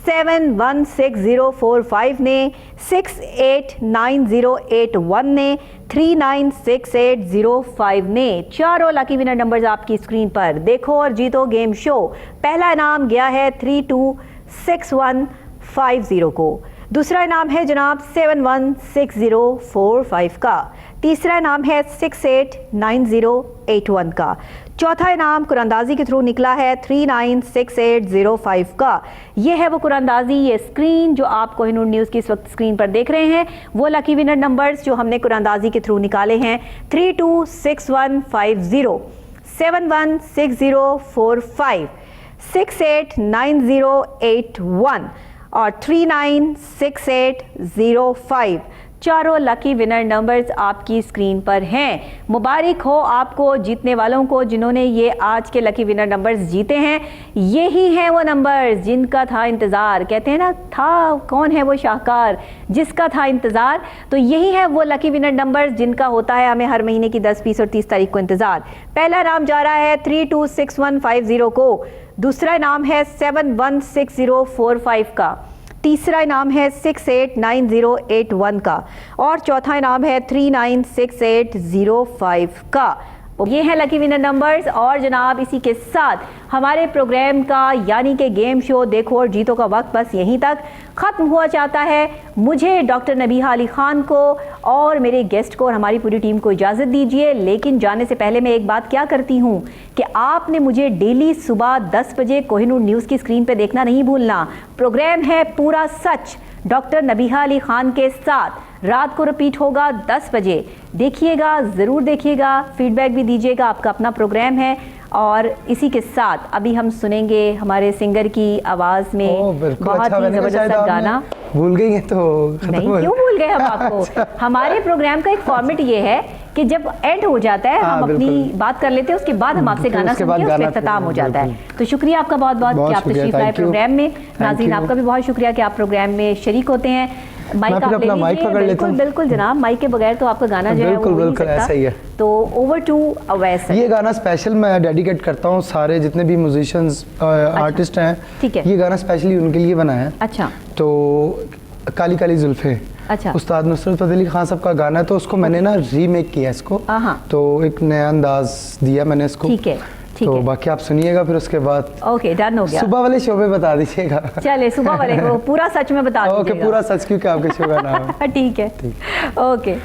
716045 ने, 689081 ने, 396805 ने। चारों लकी विनर नंबर्स आपकी स्क्रीन पर। देखो और जीतो गेम शो। पहला इनाम गया है 326150 को, दूसरा इनाम है जनाब 716045 का, तीसरा इनाम है 689081 का, चौथा इनाम कुरानदाजी के थ्रू निकला है 396805 का। ये है वो कुरानदाजी, ये स्क्रीन जो आप कोहिनूर न्यूज़ की इस वक्त स्क्रीन पर देख रहे हैं, वो लकी विनर नंबर्स जो हमने कुरानदाजी के थ्रू निकाले हैं। 326150, 716045, 689081 और 396805। चारों लकी विनर नंबर्स आपकी स्क्रीन पर हैं। मुबारक हो आपको जीतने वालों को जिन्होंने ये आज के लकी विनर नंबर्स जीते हैं। यही हैं वो नंबर्स जिनका था इंतज़ार। कहते हैं ना, था कौन है वो शाहकार जिसका था इंतज़ार, तो यही है वो लकी विनर नंबर्स जिनका होता है हमें हर महीने की 10, 20 और 30 तारीख को इंतज़ार। पहला नाम जा रहा है 326150 को, दूसरा इनाम है 716045 का, तीसरा इनाम है 689081 का, और चौथा इनाम है 396805 का। ये है लकी विनर नंबर्स। और जनाब इसी के साथ हमारे प्रोग्राम का यानी कि गेम शो देखो और जीतो का वक्त बस यहीं तक ख़त्म हुआ चाहता है। मुझे डॉक्टर नबीहा अली ख़ान को और मेरे गेस्ट को और हमारी पूरी टीम को इजाज़त दीजिए। लेकिन जाने से पहले मैं एक बात क्या करती हूँ कि आपने मुझे डेली सुबह 10 बजे कोहिनूर न्यूज़ की स्क्रीन पर देखना नहीं भूलना। प्रोग्राम है पूरा सच डॉक्टर नबीहा अली ख़ान के साथ, रात को रिपीट होगा 10 बजे। देखिएगा, ज़रूर देखिएगा, फीडबैक भी दीजिएगा। आपका अपना प्रोग्राम है। और इसी के साथ अभी हम सुनेंगे हमारे सिंगर की आवाज़ में बहुत ही ज़बरदस्त गाना। भूल गई हैं तो नहीं, क्यों भूल गए हम आपको। हमारे प्रोग्राम का एक फॉर्मेट ये है कि जब एंड हो जाता है हम अपनी बात कर लेते हैं, उसके बाद हम आपसे गाना सुनते हैं, उसका इख्तिताम हो जाता है। तो शुक्रिया आपका बहुत बहुत कि आप तशरीफ लाए प्रोग्राम में। नाज़रीन आपका भी बहुत शुक्रिया कि आप प्रोग्राम में शरीक होते हैं। माइक आप ले लीजिए। बिल्कुल बिल्कुल जनाब, माइक के बगैर तो आपका गाना जो है वो नहीं सकता। ऐसा ही है। तो ओवर टू अवैस। ये गाना स्पेशल मैं डेडिकेट करता हूँ सारे जितने भी म्यूजिशियंस आर्टिस्ट हैं। ठीक है, ये गाना स्पेशली उनके लिए बना है। अच्छा। तो काली काली जुल्फे अच्छा। उस्ताद नुसरत फ़तेह अली खान साहब का गाना है, तो उसको मैंने ना रीमेक किया इसको, हाँ। तो एक नया अंदाज दिया मैंने इसको। ठीक है, ठीक तो है। बाकी आप सुनिएगा, फिर उसके बाद ओके, डन हो गया। सुबह वाले शो में बता दीजिएगा। चले सुबह वाले वो पूरा सच में बता ओके, दीजिएगा। पूरा सच, क्योंकि आपके शो का नाम है। ठीक है, ओके।